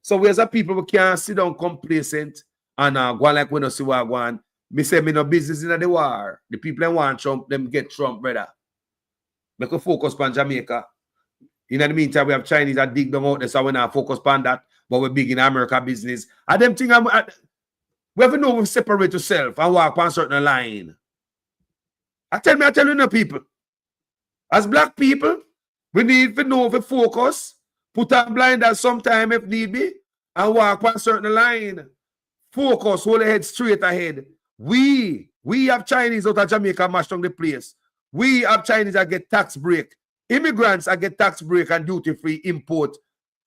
So we as a people, we can't sit down complacent and go like we don't see what going on. Me say me no business in the war. The people that want Trump, them get Trump, brother. Make we focus on Jamaica. In the meantime, we have Chinese that dig them out there, so we're not focus on that, but we're big in America business. And them thing, we have to know we separate yourself and walk on a certain line. I tell you no people. As black people, we need to know if we focus, put on blinders sometime if need be, and walk on a certain line. Focus, hold the head straight ahead. We have Chinese out of Jamaica mashed on the place. We have Chinese that get tax break. Immigrants that get tax break and duty-free import.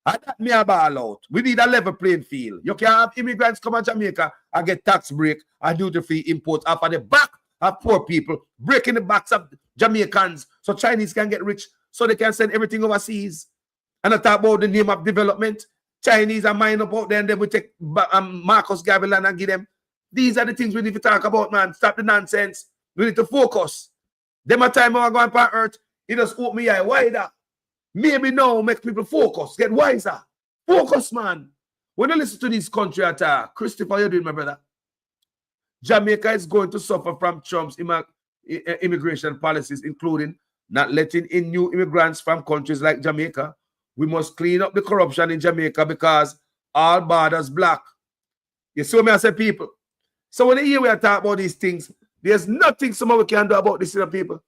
And that me a ball out. We need a level playing field. You can have immigrants come to Jamaica and get tax break and duty-free import after the back of poor people, breaking the backs of Jamaicans so Chinese can get rich so they can send everything overseas. And I talk about the name of development. Chinese are mine up out there and then we take Marcus Garvey and give them. These are the things we need to talk about, man. Stop the nonsense. We need to focus. Them a time I go on earth, it just open my eye wider. Maybe now make people focus, get wiser. Focus, man. When you listen to this country attack, Christopher, you're doing, my brother. Jamaica is going to suffer from Trump's immigration policies, including not letting in new immigrants from countries like Jamaica. We must clean up the corruption in Jamaica because all borders block. You see what I say, people? So when you hear we are talking about these things, there's nothing someone we can do about this, people.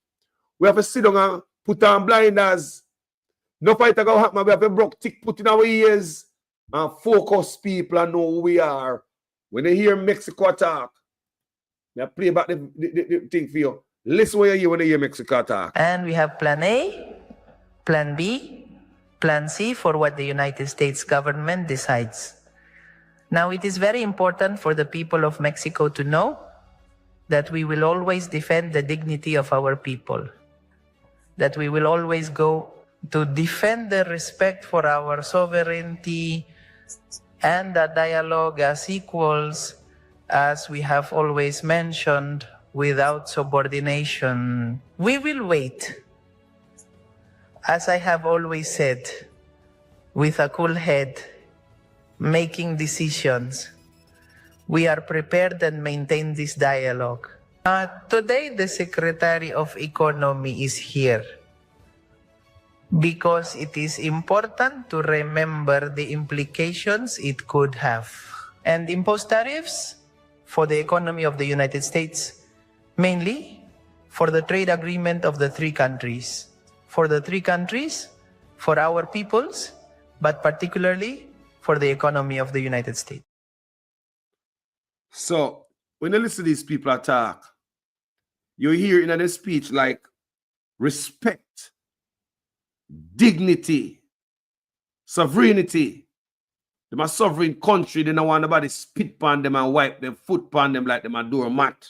We have to sit down and put on blinders. No fight going to happen. We have to broke tick put in our ears and focus people and know who we are. When they hear Mexico attack, they play back the thing for you. Listen what you hear when they hear Mexico attack. And we have Plan A, Plan B, Plan C for what the United States government decides. Now, it is very important for the people of Mexico to know that we will always defend the dignity of our people, that we will always go to defend the respect for our sovereignty and the dialogue as equals, as we have always mentioned, without subordination. We will wait, as I have always said, with a cool head, making decisions. We are prepared and maintain this dialogue. Today, the Secretary of Economy is here because it is important to remember the implications it could have. And impose tariffs for the economy of the United States, mainly for the trade agreement of the three countries. For the three countries, for our peoples, but particularly for the economy of the United States. So, when you listen to these people talk, you hear in their speech like respect, dignity, sovereignty. Them a sovereign country, they don't want nobody spit on them and wipe their foot on them like them a doormat.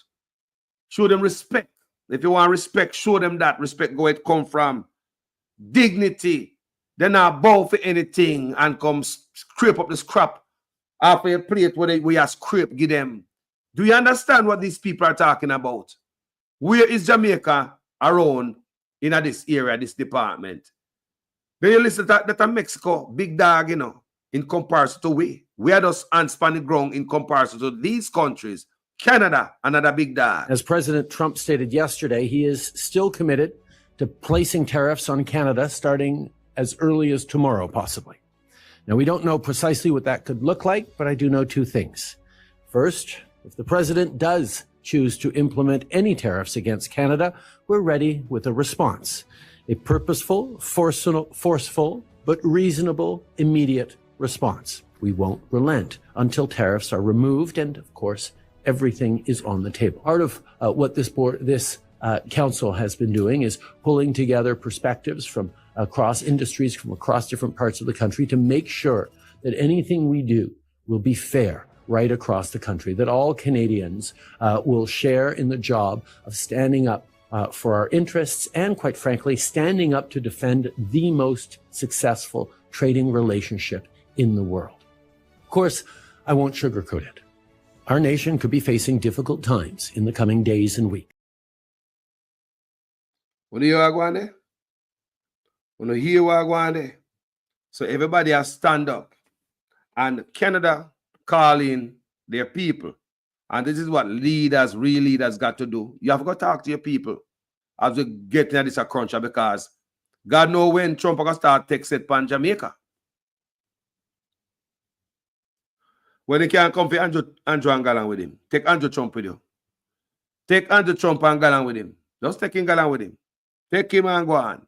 Show them respect. If you want respect, show them that respect where it come from. Dignity. They're not bow for anything and come scrape up the scrap off a plate where we are scrape give them. Do you understand what these people are talking about? Where is Jamaica around in this area, this department? Then you listen to that Mexico, big dog, you know, in comparison to we. We are just unspan the ground in comparison to these countries. Canada, another big dog. As President Trump stated yesterday, he is still committed to placing tariffs on Canada starting as early as tomorrow, possibly. Now, we don't know precisely what that could look like, but I do know two things. First, if the president does choose to implement any tariffs against Canada, we're ready with a response. A purposeful, forceful, but reasonable, immediate response. We won't relent until tariffs are removed, and of course, everything is on the table. Part of what this council has been doing is pulling together perspectives from across industries, from across different parts of the country to make sure that anything we do will be fair right across the country, that all Canadians will share in the job of standing up for our interests and, quite frankly, standing up to defend the most successful trading relationship in the world. Of course, I won't sugarcoat it. Our nation could be facing difficult times in the coming days and weeks. What do you want there? When you hear what I want there? So everybody has stand up. And Canada calling their people And this is what leaders, real leaders, got to do. You have to talk to your people as we get into this cruncher, because God knows when Trump is going to start take set pan Jamaica. When he can't come for Andrew and Galan with him. Take Andrew Trump with you. Take Andrew Trump and Galan with him. Just take him Galan with him. Take him and go on.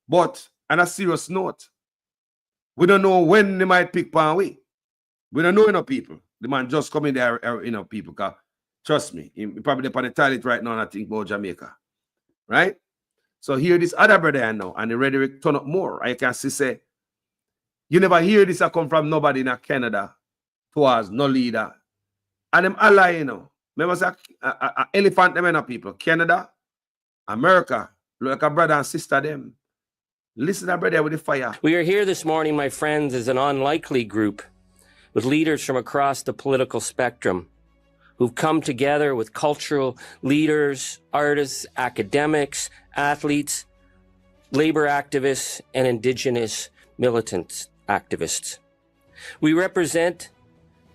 But on a serious note, we don't know when they might pick pan we. We don't know enough people. The man just come in there, people. Because trust me, he probably on the toilet right now and I think about Jamaica. Right? So here this other brother I know, and the rhetoric turn up more. I can see say, you never hear this come from nobody in Canada towards no leader. And them ally, you know. Remember say elephant them in people. Canada, America, look like a brother and sister them. Listen to brother with the fire. We are here this morning, my friends, as an unlikely group with leaders from across the political spectrum who've come together with cultural leaders, artists, academics, athletes, labor activists, and indigenous militant activists. We represent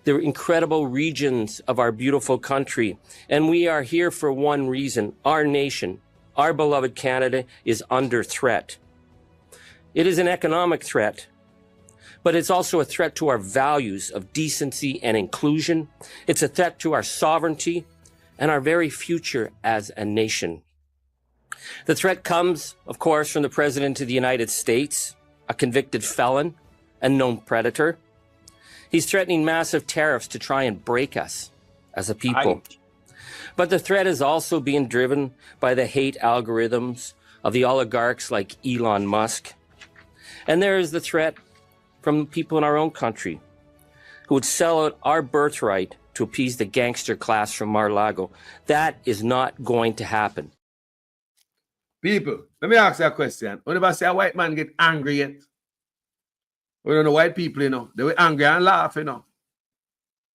the incredible regions of our beautiful country, and we are here for one reason. Our nation, our beloved Canada, is under threat. It is an economic threat, but it's also a threat to our values of decency and inclusion. It's a threat to our sovereignty and our very future as a nation. The threat comes, of course, from the President of the United States, a convicted felon and known predator. He's threatening massive tariffs to try and break us as a people. But the threat is also being driven by the hate algorithms of the oligarchs like Elon Musk. And there is the threat from people in our own country who would sell out our birthright to appease the gangster class from Mar-a-Lago. That is not going to happen. People, let me ask you a question. Whenever I say a white man get angry yet, we don't know white people, you know, they were angry and laugh, you know.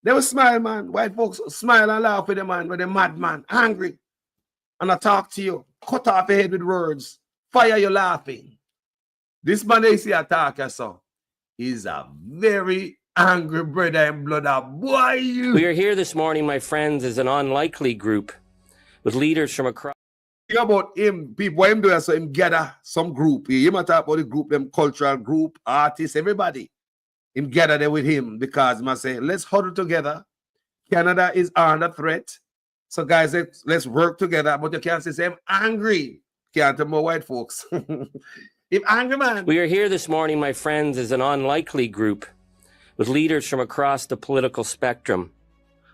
They will smile, man. White folks smile and laugh with the man, with the mad man, angry. And I talk to you, cut off your head with words, fire you laughing. This man they see attack us, so is a very angry brother in blood. Boy, you. We are here this morning, my friends, as an unlikely group with leaders from across. Think about him, people, what him doing, so him gather some group. He might talk about the group, them cultural group, artists, everybody. Him gather there with him because he must say, let's huddle together. Canada is under threat. So guys, let's work together. But you can't say I'm angry. Can't tell more white folks. If angry man. We are here this morning, my friends, as an unlikely group with leaders from across the political spectrum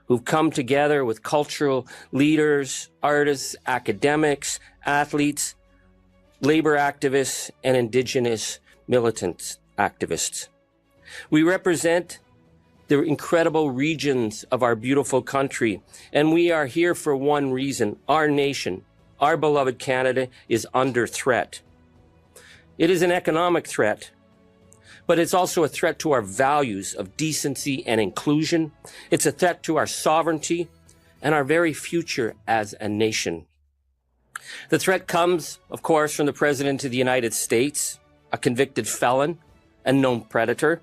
who've come together with cultural leaders, artists, academics, athletes, labor activists, and indigenous militant activists. We represent the incredible regions of our beautiful country, and we are here for one reason. Our nation, our beloved Canada, is under threat. It is an economic threat, but it's also a threat to our values of decency and inclusion. It's a threat to our sovereignty and our very future as a nation. The threat comes, of course, from the President of the United States, a convicted felon and known predator.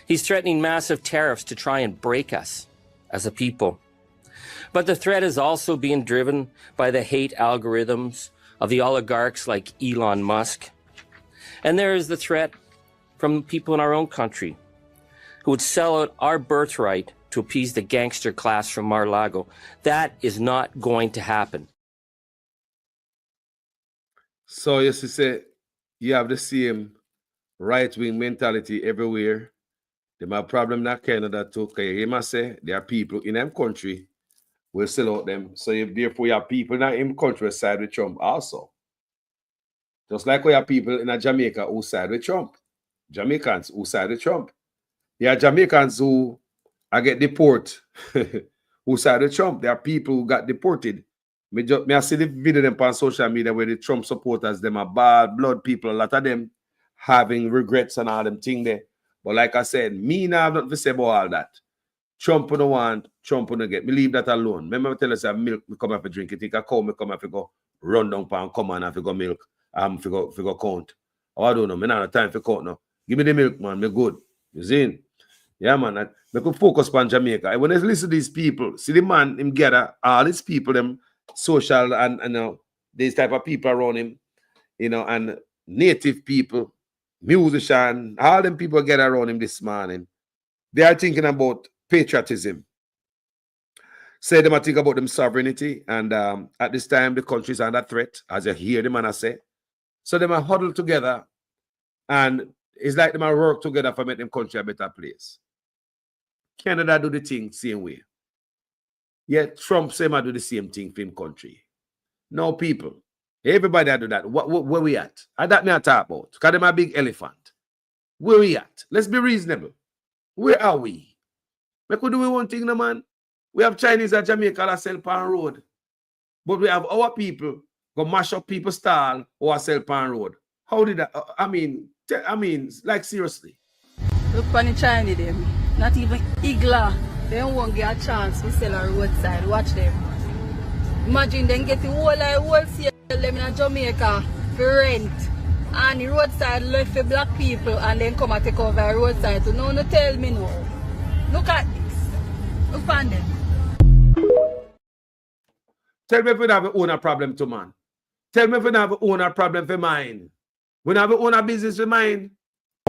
He's threatening massive tariffs to try and break us as a people. But the threat is also being driven by the hate algorithms of the oligarchs like Elon Musk. And there is the threat from people in our own country who would sell out our birthright to appease the gangster class from Mar-a-Lago. That is not going to happen. So you say you have the same right-wing mentality everywhere. They have a problem in Canada too. You must say there are people in them country will sell out them. So therefore you have people in them country side with Trump also. Just like we have people in Jamaica who side with Trump. Jamaicans who side with Trump. There are Jamaicans who get deported who side with Trump. There are people who got deported. I see the video them on social media where the Trump supporters, them are bad blood people, a lot of them having regrets and all them thing there. But like I said, me now have nothing to say about all that. Trump don't want, Trump don't get. Me leave that alone. Remember I tell us that milk me come have to drink. You think a cow me come have to go run down and come and have to go milk. For go count. Oh, I don't know. Me not have time for count now. Give me the milk, man. Me good. You see? Yeah, man. we could focus on Jamaica. And when I listen to these people, see the man him gather all these people, them social and these type of people around him, and native people, musician, all them people get around him this morning. They are thinking about patriotism. Say them think about them sovereignty, and at this time the country is under threat, as you hear the man say. So them are huddled together, and it's like them are work together for make them country a better place. Canada do the thing same way. Yet Trump say do the same thing for him country. No people. Everybody do that. Where we at? And that me I talk about. Because them a big elephant. Where we at? Let's be reasonable. Where are we? We could do one thing, no man. We have Chinese at Jamaica that sell pan road. But we have our people go mash up people's stall or sell pan road. How did that? I mean, like seriously. Look on the Chinese them. Not even Igla. They won't get a chance to sell on roadside. Watch them. Imagine them get the wholesale them in Jamaica for rent. And the roadside left for black people and then come and take over the roadside. So no tell me no. Look at this. Look on them. Tell me if we have own a problem to man. Tell me if we have own a problem for mine. We have own a business for mine.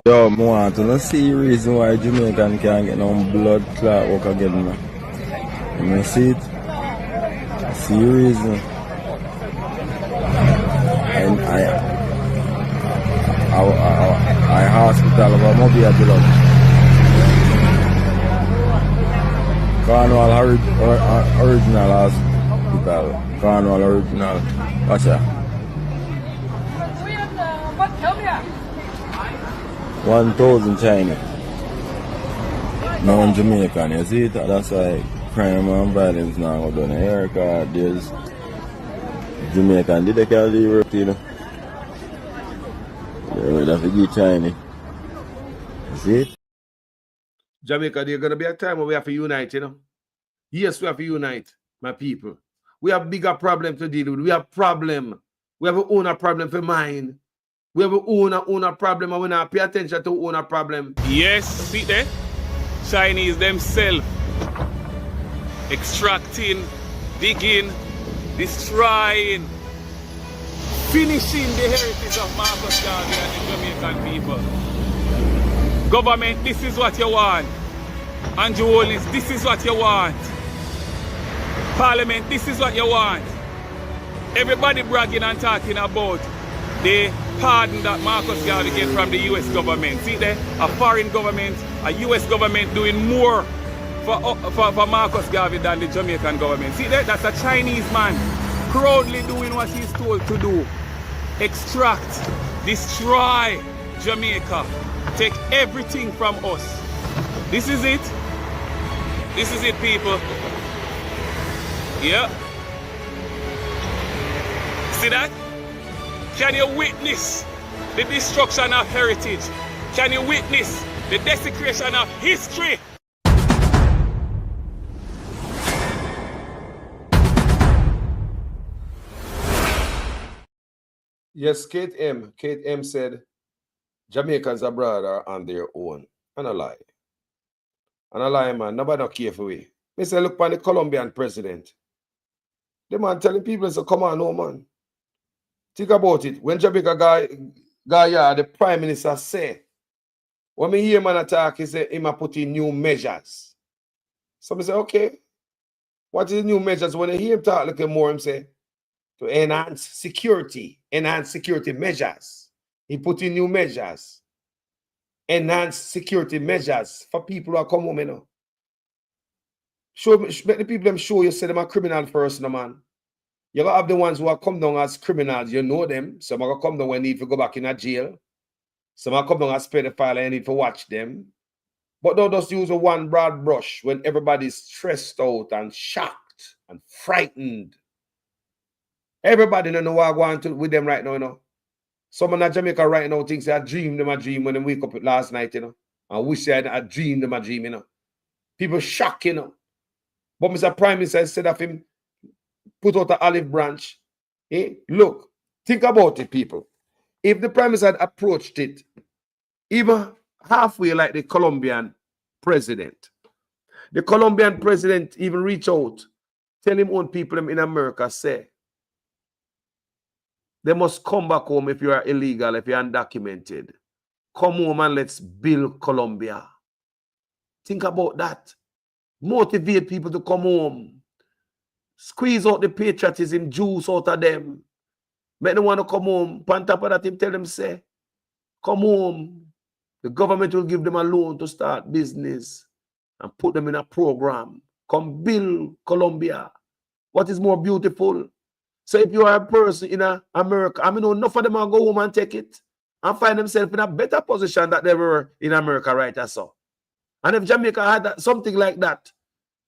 Yo, I want to see the reason why Jamaican can't get no blood clot work again. You see it? See the reason. And I hospital of Mobile blood. Cornwall original hospital. Cornwall original. Watch that. 1,000 China. No Jamaican, you see it? That's why crime and violence now go down here, because there's Jamaican did they can leave, you know. They will have to get China. You see it? Jamaica, there's gonna be a time where we have to unite, you know. Yes, we have to unite, my people. We have bigger problems to deal with. We have problem. We have own a problem for mine. We have own a problem and we not pay attention to own a problem. Yes, see there? Chinese themselves extracting, digging, destroying, finishing the heritage of Marcus Garvey and the Jamaican people. Government, this is what you want. Andrew Holness, this is what you want. Parliament, this is what you want. Everybody bragging and talking about the pardon that Marcus Garvey get from the US government. See there? A foreign government, a US government doing more for Marcus Garvey than the Jamaican government. See there? That's a Chinese man proudly doing what he's told to do. Extract, destroy Jamaica, take everything from us. This is it. This is it, people. Yeah. See that? Can you witness the destruction of heritage? Can you witness the desecration of history? Yes, Kate M said, Jamaicans abroad are on their own. And a lie. And a lie, man. Nobody not care for we. Me say, look on the Colombian president. The man telling people, so come on, no man. Think about it. When Jamaica guy, the prime minister say, when me hear man attack, he say, him a put in new measures. So I say, okay. What is the new measures? When I hear him talk a little more, him say, to enhance security measures. He put in new measures. Enhance security measures for people who are come home, you know. Make the people them show you say them are criminal first, no man. You gotta have the ones who are come down as criminals, you know them. Some are gonna come down when they need to go back in a jail. Some are come down as pedophile and need to watch them. But don't just use a one broad brush when everybody's stressed out and shocked and frightened. Everybody don't know what I'm going to with them right now, you know. Someone in Jamaica right now thinks I dreamed them a dream when they wake up last night, you know. I wish I dreamed them a dream, you know. People shock, you know. But Mr. Prime Minister, instead of him put out an olive branch, look, think about it, people. If the Prime Minister had approached it, even halfway like the Colombian president, The Colombian president even reach out, tell him own people in America, say, they must come back home if you are illegal, if you're undocumented. Come home and let's build Colombia. Think about that. Motivate people to come home. Squeeze out the patriotism juice out of them. Make them want to come home. On top of that, him tell them, say, come home. The government will give them a loan to start business and put them in a program. Come build Colombia. What is more beautiful? So if you are a person in America, I mean, enough of them will go home and take it and find themselves in a better position than they were in America right as so. And if Jamaica had something like that,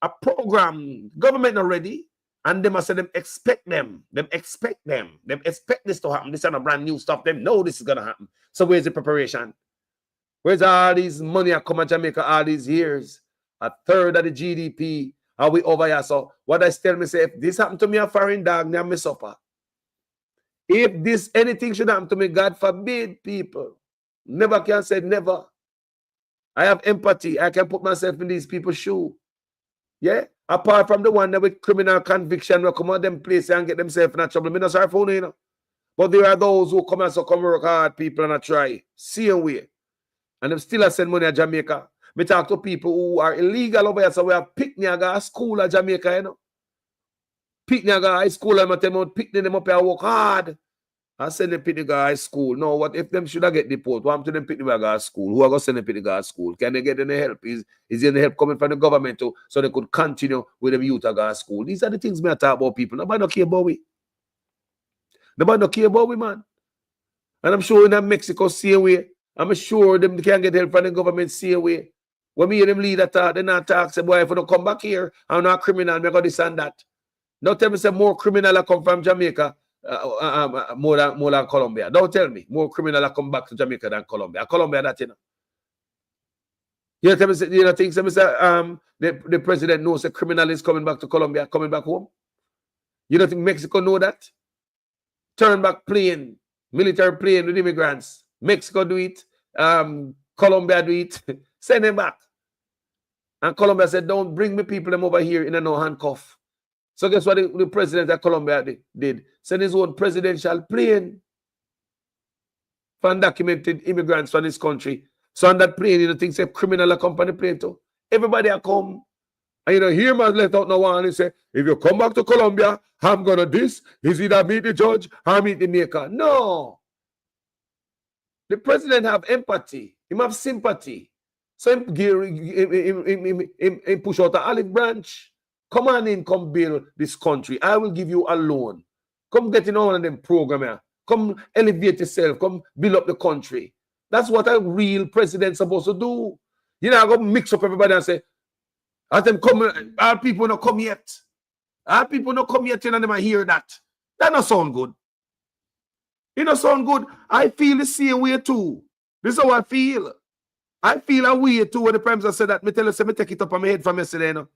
a program, government not ready, and they must say them expect them. Them expect this to happen. This is not brand new stuff. Them know this is going to happen. So where's the preparation? Where's all these money that come to Jamaica all these years? A third of the GDP. Are we over here? So what I tell me, say, if this happened to me, a foreign dog, now me suffer. If this, anything should happen to me, God forbid, people. Never can say never. I have empathy. I can put myself in these people's shoes. Yeah? Apart from the one that with criminal conviction will come out them places and get themselves in trouble. I'm not sorry for you know. But there are those who come and so come work hard, people, and I try. Same way. And them still send money to Jamaica. Me talk to people who are illegal over here, so we have Picniaga school at Jamaica, you know. Picniaga high school, I'm tell them pick them up here work hard. I send them Picniaga high school. No, what if them should I get deported? What to them Picniaga school? Who are going to send them Picniaga school? Can they get any help? Is there any help coming from the government too, so they could continue with them youth at school? These are the things me I talk about people. Nobody don't care about we. Nobody don't care about we, man. And I'm sure in Mexico, same way. I'm sure them can get help from the government, same way. When me hear them leader talk, they not talk, say, boy, if you don't come back here, I'm not a criminal, me go this and that. Don't tell me say more criminal come from Jamaica more than Colombia. Don't tell me more criminal come back to Jamaica than Colombia. Colombia that, you know. You tell me, you know, think the president knows a criminal is coming back to Colombia, coming back home. You don't think Mexico know that? Turn back plane, military plane with immigrants. Mexico do it. Colombia do it. Send them back. And Colombia said, don't bring me people them over here in a no handcuff. So guess what the president of Colombia did? Send his own presidential plane for undocumented immigrants from this country. So on that plane, you know, things say criminal company plane too. Everybody will come. And you know, here man let out no one and say, if you come back to Colombia, I'm gonna this. Is either meet the judge or meet the maker. No. The president have empathy. He have sympathy. So him push out an olive branch. Come on in, come build this country. I will give you a loan. Come get in all of them program here. Come elevate yourself. Come build up the country. That's what a real president's supposed to do. You know, I go mix up everybody and say, as them come, our people not come yet. Our people not come yet, and them I hear that. That not sound good. It don't sound good. I feel the same way too. This is how I feel. I feel a way too when the Prime Minister said that. Me tell you, say me take it up on my head from yesterday, you know?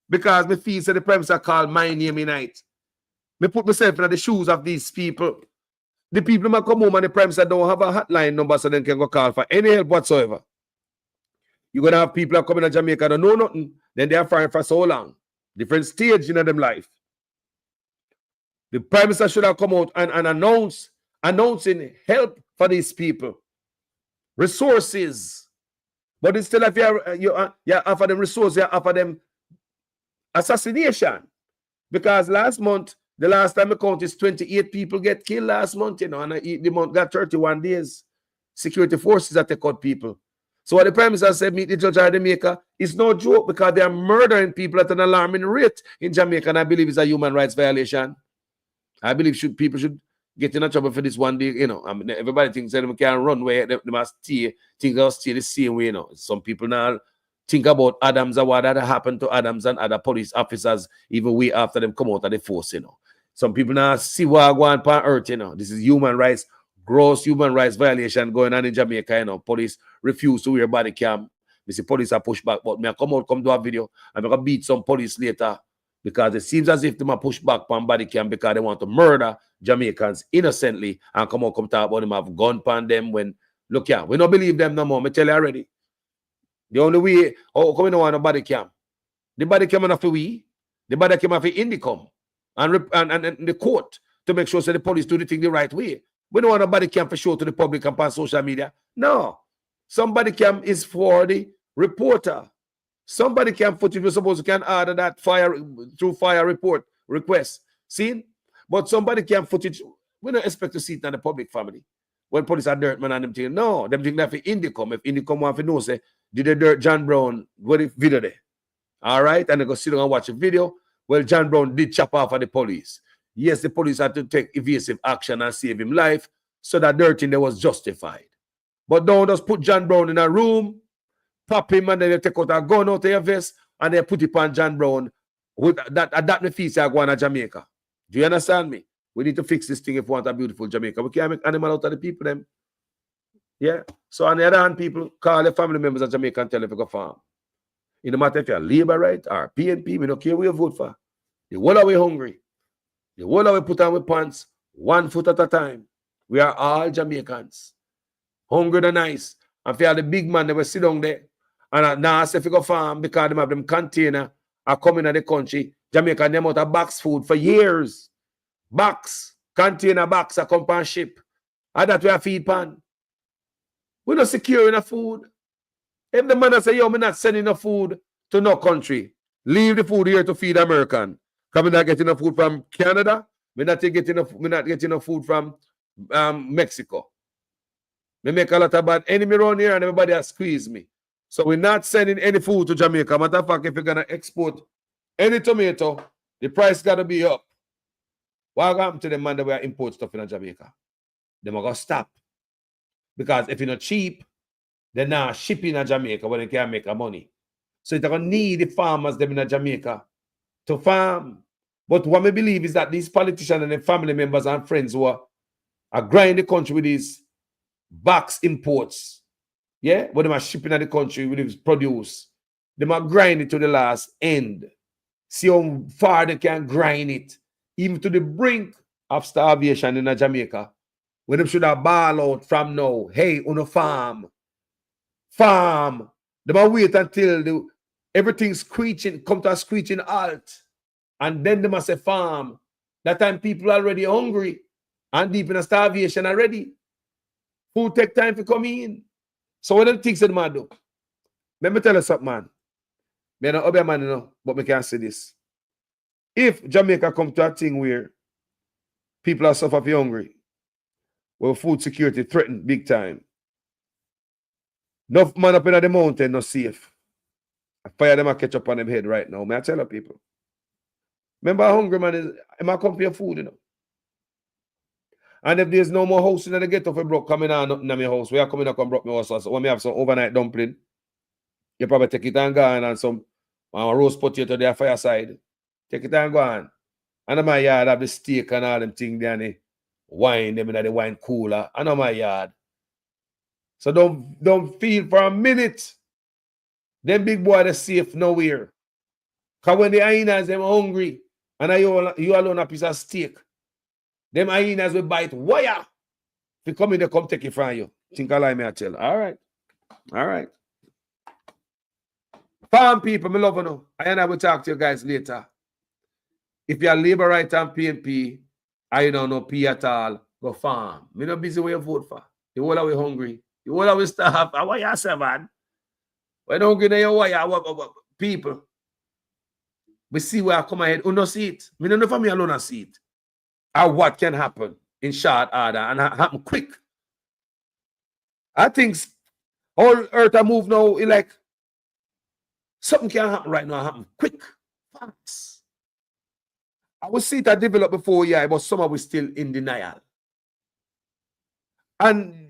Because me feel say the Prime Minister called my name in night. Me put myself in the shoes of these people. The people might come home and the Prime Minister don't have a hotline number so they can go call for any help whatsoever. You're going to have people that come in Jamaica don't know nothing. Then they are flying for so long. Different stage in them life. The Prime Minister should have come out and announcing help for these people. Resources. But instead of you offer them resources, you offer them assassination. Because last month, the last time I counted is 28 people get killed last month, you know, and the month got 31 days. Security forces that take out people. So what the Prime Minister said, meet the judge of Jamaica, is no joke because they are murdering people at an alarming rate in Jamaica, and I believe it's a human rights violation. I believe people should get in trouble for this one day, you know. I mean, everybody thinks that they can run where they must stay, think they'll stay the same way, you know. Some people now think about Adams and what that happened to Adams and other police officers even way after them come out of the force, you know. Some people now see what going on earth, you know. This is human rights, gross human rights violation going on in Jamaica, you know. Police refuse to wear body cam. We see police are pushed back, but me I come do a video and I'm going to beat some police later because it seems as if they are push back on body cam because they want to murder Jamaicans innocently and come talk about them have gun pan them when, look here, we don't believe them no more. I tell you already. The only way, come in on a body cam. The body came on for we. The body came on for Indicom and the court to make sure that the police do the thing the right way. We don't want a body cam for show to the public and on social media. No. Somebody cam is for the reporter. Somebody cam footage we're supposed to can order that through fire report request. See? But somebody cam footage. We don't expect to see it in the public family. When police are dirt man and them thing. No, them thing that for Indicom. If Indicom want to know, say, did the dirt John Brown, what if video there? All right, and they go sit down and watch a video. Well, John Brown did chop off of the police. Yes, the police had to take evasive action and save him life, so that dirt thing there was justified. But don't just put John Brown in a room, pop him, and then they take out a gun out of your vest, and they put it on John Brown. With that me fees are going to Jamaica. Do you understand me? We need to fix this thing if we want a beautiful Jamaica. We can't make animal out of the people, them. Yeah. So on the other hand, people call their family members of Jamaica and tell them to go farm. It no matter if you're Labour right or PNP, we don't care who you vote for. The whole of we hungry. The whole of we put on with pants 1 foot at a time. We are all Jamaicans. Hungry and nice. And if you are the big man, they will sit down there. And now say if you go farm because they have them container are coming in the country. Jamaica them out of box food for years. Box, container box are come on ship. And that we are feed pan. We're not secure enough food. If the man say, yo, I'm not sending enough food to no country, leave the food here to feed American. Because I'm not getting enough food from Canada. I'm not getting enough food from Mexico. We make a lot of bad enemy around here and everybody has squeezed me. So we're not sending any food to Jamaica. Matter of fact, if you're going to export any tomato, the price got to be up. What happened to the man that we import stuff in Jamaica? They're going to stop. Because if you're not cheap, they're not shipping in Jamaica when they can't make money. So they're going to need the farmers them in Jamaica to farm. But what I believe is that these politicians and their family members and friends who are grinding the country with these box imports, yeah, what they are shipping in the country with this produce, they are grinding it to the last end. See how far they can grind it, even to the brink of starvation in Jamaica. When they should have ball out from now, hey, on a farm. Farm. They must wait until everything screeching, come to a screeching halt. And then they must say farm. That time people are already hungry and deep in a starvation already. Food take time to come in. So what do you think they must do? Let me tell you something, man. Me not obey man, you know, but me can't say this. If Jamaica come to a thing where people are suffering hungry, where food security threatened big time, enough man up in the mountain not safe. I fire them and catch up on them head right now. May I tell you people? Remember how hungry man is, I might come for your food, you know. And if there's no more house in the ghetto for broke coming on in my house, we are coming up and broke my house. So when we have some overnight dumpling, you probably take it and go on and some roast potato there fireside. Take it and go on. And in my yard have the steak and all them things there and the wine, them in the wine cooler. And in my yard. So don't feel for a minute. Them big boy are safe nowhere. Because when the hyenas them hungry and you alone a piece of steak, them hyenas will bite wire. If you come in, they come take it from you. Think I lie, me I tell. All right. All right. Farm people, me love you know. I will talk to you guys later. If you're Labour right and PNP, I don't know P at all, go farm. Me not busy where you vote for. The whole of we hungry. The whole of we starve. Why you say, man? When hungry now, why people? We see where I come ahead. Who no see it? Me don't know for me alone I see it. And what can happen in short order and happen quick. I think all earth I move now, it like something can happen right now, happen quick, fast. I will see that develop before, yeah, but some of us still in denial. And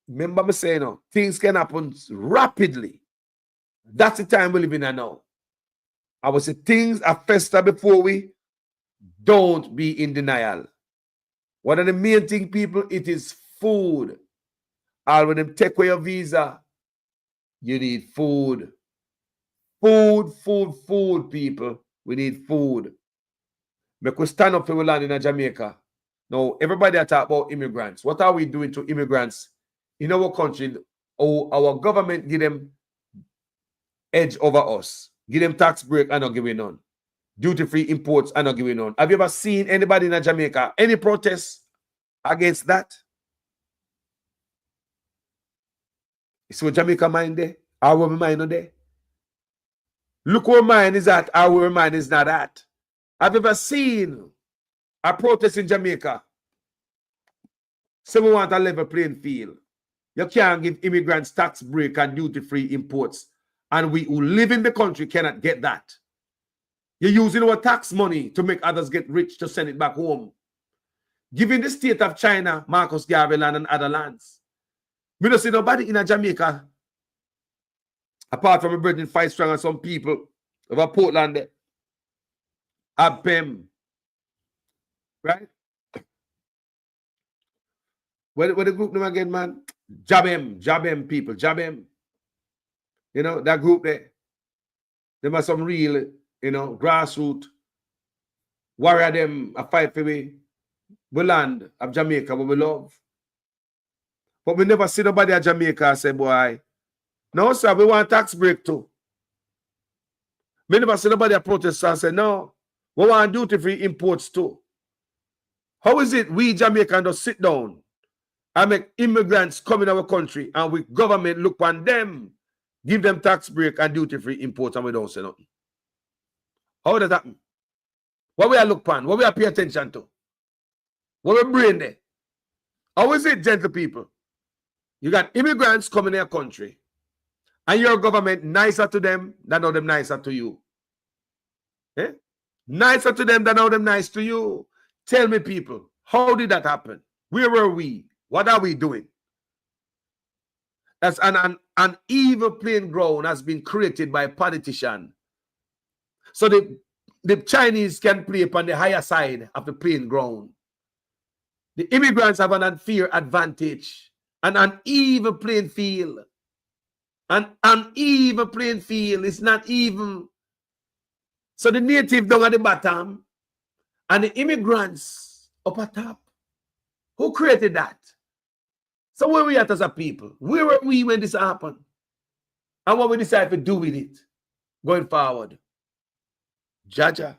remember me saying, no, things can happen rapidly. That's the time we live in now. I will say things are fester before we. Don't be in denial. One of the main thing, people, it is food. All when them take away your visa, you need food. Food, people. We need food. Make we stand up for we land in Jamaica. Now, everybody talk about immigrants. What are we doing to immigrants in our country? Our government give them edge over us. Give them tax break and not giving none. Duty-free imports and not giving none. Have you ever seen anybody in Jamaica, any protests against that? So Jamaica mind there? Our mind not there? Look where mine is at, our mine is not at. Have you ever seen a protest in Jamaica? So we want a level playing field. You can't give immigrants tax break and duty-free imports. And we who live in the country cannot get that. You're using our tax money to make others get rich to send it back home. Given the state of China, Marcus Garvey land and other lands. We don't see nobody in Jamaica, apart from a Brethren Fight Strong and some people over Portland there. Abem. Right? What the group name again, man? Jabem people, Jabem. You know, that group there. Them are some real, you know, grassroots warrior them a fight for we land of Jamaica, what we love. But we never see nobody at Jamaica say, boy, no, sir, we want tax break too. We never see nobody at protest and say, no, we want duty-free imports too. How is it we Jamaicans just sit down and make immigrants come in our country and we government look on them, give them tax break and duty-free imports and we don't say nothing? How does that happen? What we are look on? What we are pay attention to? What we brain there? How is it, gentle people? You got immigrants coming in your country and your government nicer to them than how them nicer to you. Eh? Nicer to them than how them nice to you. Tell me, people, how did that happen? Where were we? What are we doing? That's an evil playing ground has been created by a politician. So the Chinese can play upon the higher side of the playing ground. The immigrants have an unfair advantage, an uneven playing field. An uneven playing field is not even. So the native down at the bottom and the immigrants up at top. Who created that? So where we at as a people? Where were we when this happened? And what we decide to do with it going forward? Jaja.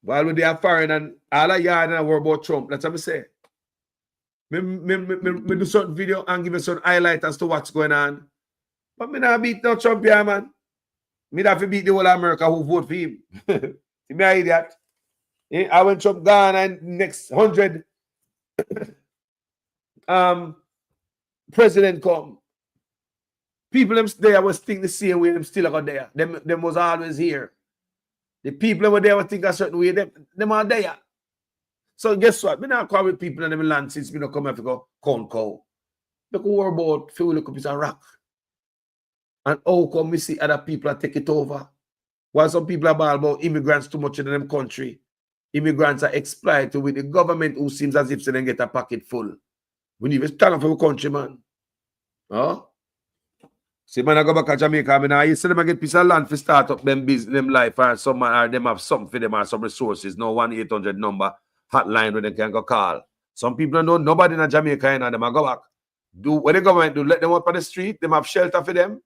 While we are foreign and all a yard and I worry about Trump, that's what I say. Me do certain video and give you some highlight as to what's going on. But me not beat no Trump here, man. Me have to beat the whole America who vote for him. See me an idiot. I when Trump gone and next 100 president come. People them there was think the same way, them still are there. Them was always here. The people over there would think a certain way, them are there. So guess what? Me not call with people in them land since me not come here to go Conco. Look worry about feel look up is a rock. And how come we see other people are take it over? While some people are bad about immigrants too much in them country. Immigrants are exploited with the government who seems as if they don't get a pocket full. We need to stand up for our country, man. Huh? See, man, I go back to Jamaica. I mean, I used to them get piece of land to start up them business, them life, and some man, or them have something for them or some resources. No 1-800 number hotline where they can go call. Some people don't know nobody in Jamaica, and them I go back. Do what the government do, let them up on the street, them have shelter for them.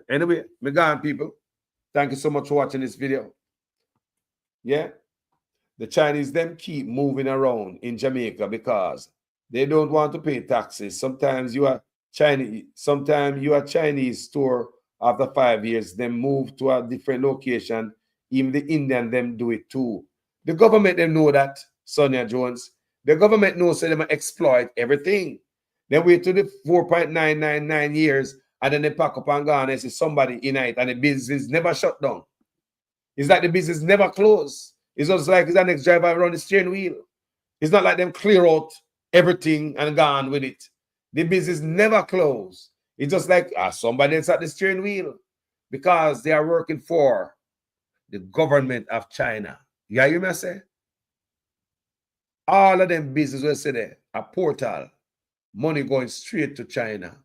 Anyway, me gone, people. Thank you so much for watching this video. Yeah. The Chinese them keep moving around in Jamaica because they don't want to pay taxes. Sometimes you are Chinese store after 5 years, then move to a different location. Even the Indian them do it too. The government them know that, Sonia Jones. The government knows that they exploit everything. Then wait to the 4.999 years and then they pack up and go and see somebody in it and the business never shut down. It's like the business never closed. It's just like it's the next driver around the steering wheel. It's not like them clear out everything and gone with it. The business never closed. It's just like somebody else at the steering wheel because they are working for the government of China. You hear me say? All of them business will say there, a portal, money going straight to China.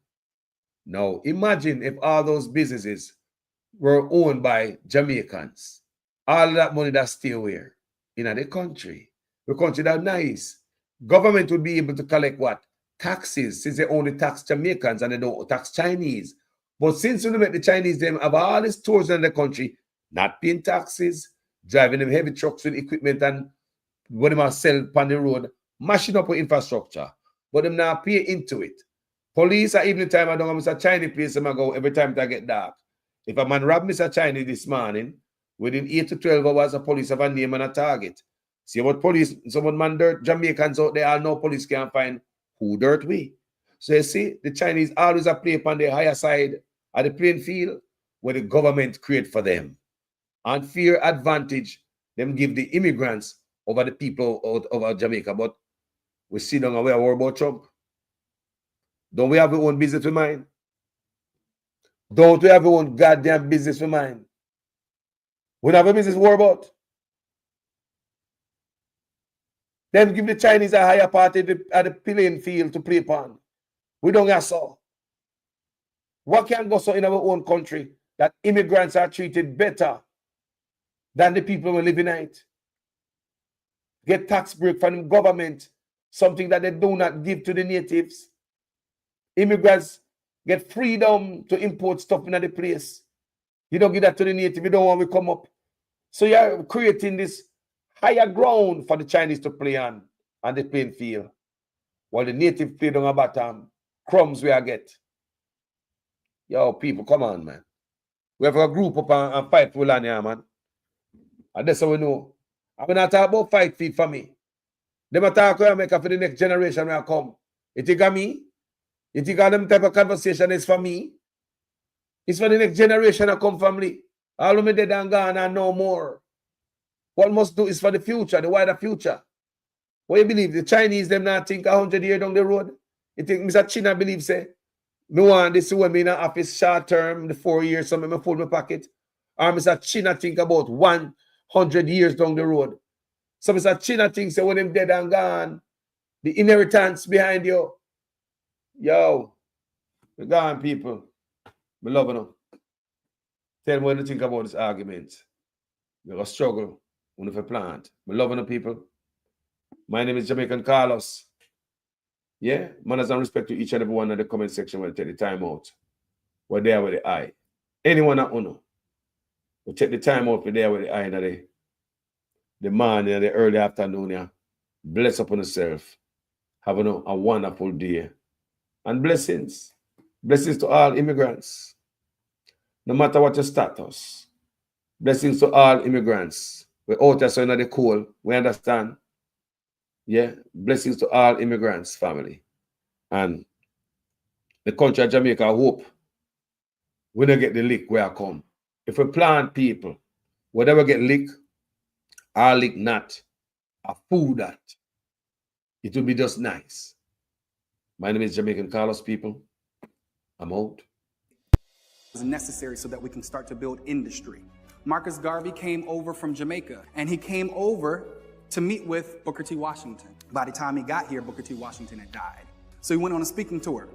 Now, imagine if all those businesses were owned by Jamaicans. All of that money that stay where? In the country. The country that nice. Government would be able to collect what? Taxes, since they only tax Jamaicans and they don't tax Chinese. But since we make the Chinese them have all these tours in the country, not paying taxes, driving them heavy trucks with equipment and what them are sell on the road, mashing up with infrastructure, but them not pay into it. Police at evening time, I don't have Mr. Chinese place them I go every time it get dark. If a man rob Mr. Chinese this morning, within 8 to 12 hours, the police have a name and a target. See what police, someone man dirt, Jamaicans out there, all know police can't find who dirt we. So you see, the Chinese always a play upon the higher side of the playing field where the government create for them. Unfair advantage, them give the immigrants over the people out of Jamaica. But we see down and we are worried about Trump. Don't we have our own business with mine? Don't we have our own goddamn business with mine? We don't have a business to worry about. Then give the Chinese a higher part at the playing field to play upon. We don't have so. What can go so in our own country that immigrants are treated better than the people who live in it? Get tax break from the government, something that they do not give to the natives. Immigrants get freedom to import stuff into the place. You don't give that to the native, you don't want to come up. So you're creating this higher ground for the Chinese to play on the playing field. While the native play down a bottom, crumbs we are get. Yo, people, come on, man. We have a group up and fight for land here, man. And that's how we know. I'm not talking about fight feet for me. They are talking about for the next generation will come. You think of me? You think of them type of conversation is for me? It's for the next generation to come from me. All of me dead and gone and no more. What must do is for the future, the wider future. What you believe? The Chinese, them not think 100 years down the road? You think Mr. China believes, say, me want this when me in the office short term, the 4 years, so me full my pocket? Or Mr. China think about 100 years down the road? So Mr. China thinks that when them dead and gone, the inheritance behind you. Yo, we're gone, people. We love them. Tell me what you think about this argument. We're going to struggle. We're going to plant. We love them, people. My name is Jamaican Carlos. Yeah, manners and respect to each and every one in the comment section when take the time out. We're there with the eye. Anyone that uno. We take the time out, we're there with the eye in the morning and the early afternoon. Yeah. Bless upon yourself. Have a wonderful day. And blessings. Blessings to all immigrants. No matter what your status. Blessings to all immigrants. We're out there so in the cold. We understand. Yeah. Blessings to all immigrants, family. And the country of Jamaica, I hope we don't get the lick where I come. If we plant people, whatever get lick, or lick not, or food that, it will be just nice. My name is Jamaican Carlos, people. I'm out. Is necessary so that we can start to build industry. Marcus Garvey came over from Jamaica, and he came over to meet with Booker T. Washington. By the time he got here, Booker T. Washington had died. So he went on a speaking tour.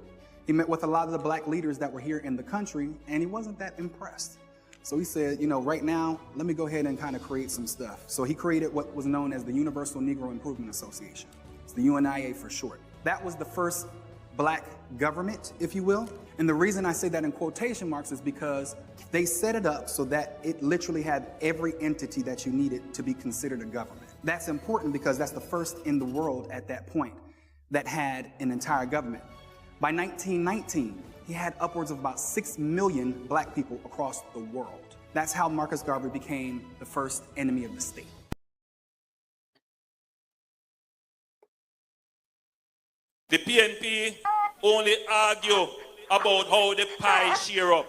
He met with a lot of the black leaders that were here in the country, and he wasn't that impressed. So he said, you know, right now, let me go ahead and kind of create some stuff. So he created what was known as the Universal Negro Improvement Association. It's the UNIA for short. That was the first black government, if you will. And the reason I say that in quotation marks is because they set it up so that it literally had every entity that you needed to be considered a government. That's important because that's the first in the world at that point that had an entire government. By 1919, he had upwards of about 6 million black people across the world. That's how Marcus Garvey became the first enemy of the state. The PNP only argue about how the pie share up,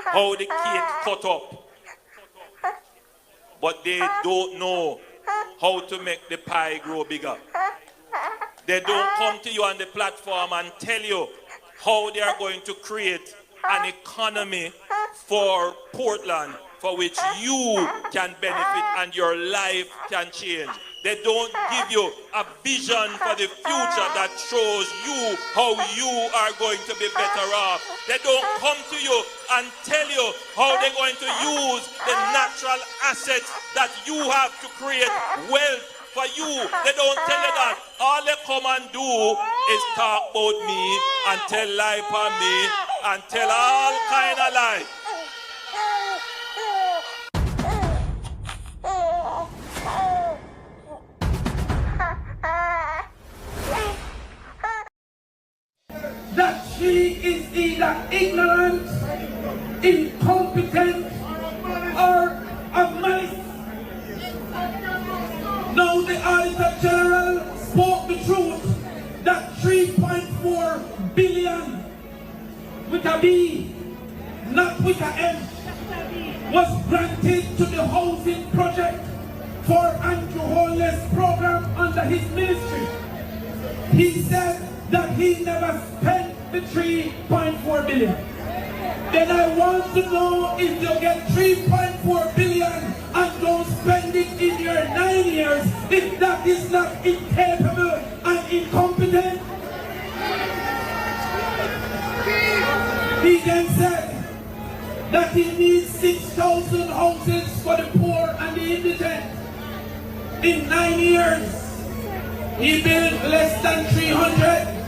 how the cake cut up. But they don't know how to make the pie grow bigger. They don't come to you on the platform and tell you how they are going to create an economy for Portland for which you can benefit and your life can change. They don't give you a vision for the future that shows you how you are going to be better off. They don't come to you and tell you how they're going to use the natural assets that you have to create wealth for you. They don't tell you that. All they come and do is talk about me and tell lie for me and tell all kind of lies. That she is either ignorant, incompetent, or a malice. Now the Auditor General spoke the truth that 3.4 billion with a B, not with a M, was granted to the housing project for Andrew Holness program under his ministry. He said that he never spent the 3.4 billion. Then I want to know, if you get 3.4 billion and don't spend it in your 9 years, if that is not incapable and incompetent. He then said that he needs 6,000 houses for the poor and the indigent. In 9 years, he built less than 300.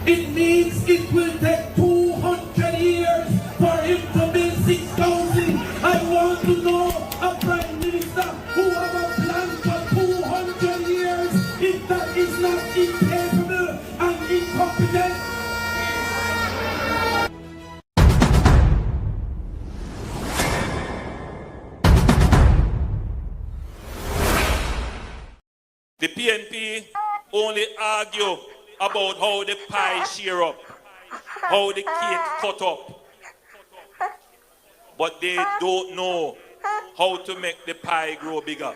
It means it will take 200 years for him to build 6,000. I want to know a Prime Minister who have a plan for 200 years, if that is not incapable and incompetent. The PNP only argue about how the pie share up, how the cake cut up. But they don't know how to make the pie grow bigger.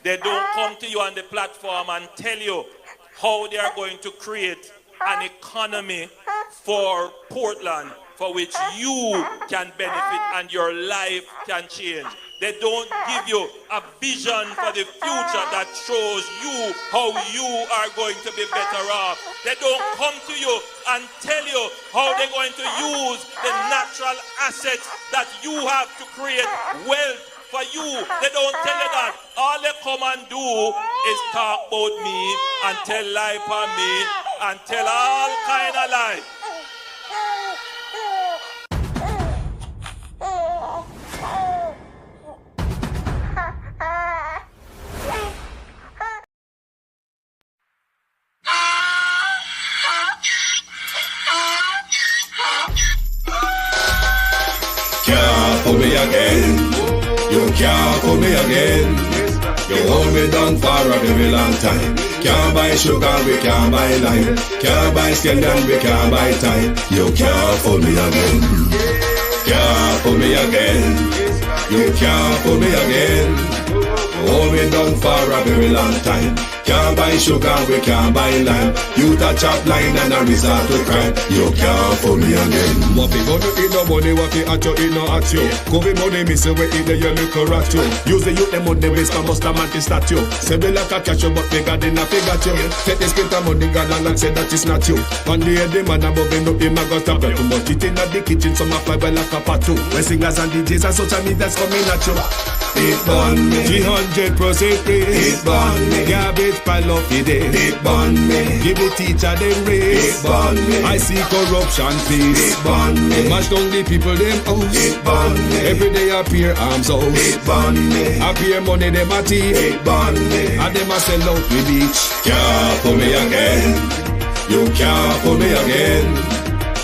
They don't come to you on the platform and tell you how they are going to create an economy for Portland for which you can benefit and your life can change. They don't give you a vision for the future that shows you how you are going to be better off. They don't come to you and tell you how they're going to use the natural assets that you have to create wealth for you. They don't tell you that. All they come and do is talk about me and tell lie for me and tell all kind of lies. Can't pull me again. You can't pull me again. You hold me down for a very long time. Can't buy sugar, we can't buy lime. Can't buy skin and we can't buy time. You can't pull me again. Can't pull me again. You can't pull me again. You hold me down for a very long time. Can't buy sugar, we can't buy lime. You touch up line and a resort to crime. You can't pull me again. What we gonna eat no money, what we at you, eat no at you. Covid money, me say we eat the yellow rat you. Use the youth, them money, waste my must have man statue. Say we like a catch you, but we got in a figure you. Take the spit of money, God and say that is not you. One day the man above him up, him a go stop it. Too much it in the kitchen, some a fly by like a pot too. When singers and DJs and social media's coming at you. It burn me. 300% free. It burn me. Garbage pile up the day. It burn me. Give the teacher them raise. It burn me. I see corruption please. It burn me. They mash down the people them house. It burn me. Every day appear arms out. It burn me. Appear money them a thief. It burn me. And them a sell out the beach. Can't pull me again. You can't pull me again.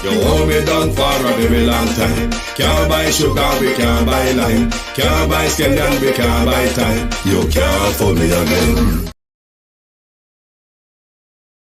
You hold me down for a very long time. Can't buy sugar, we can't buy lime. Can't buy skin and we can't buy time. You can't pull me again.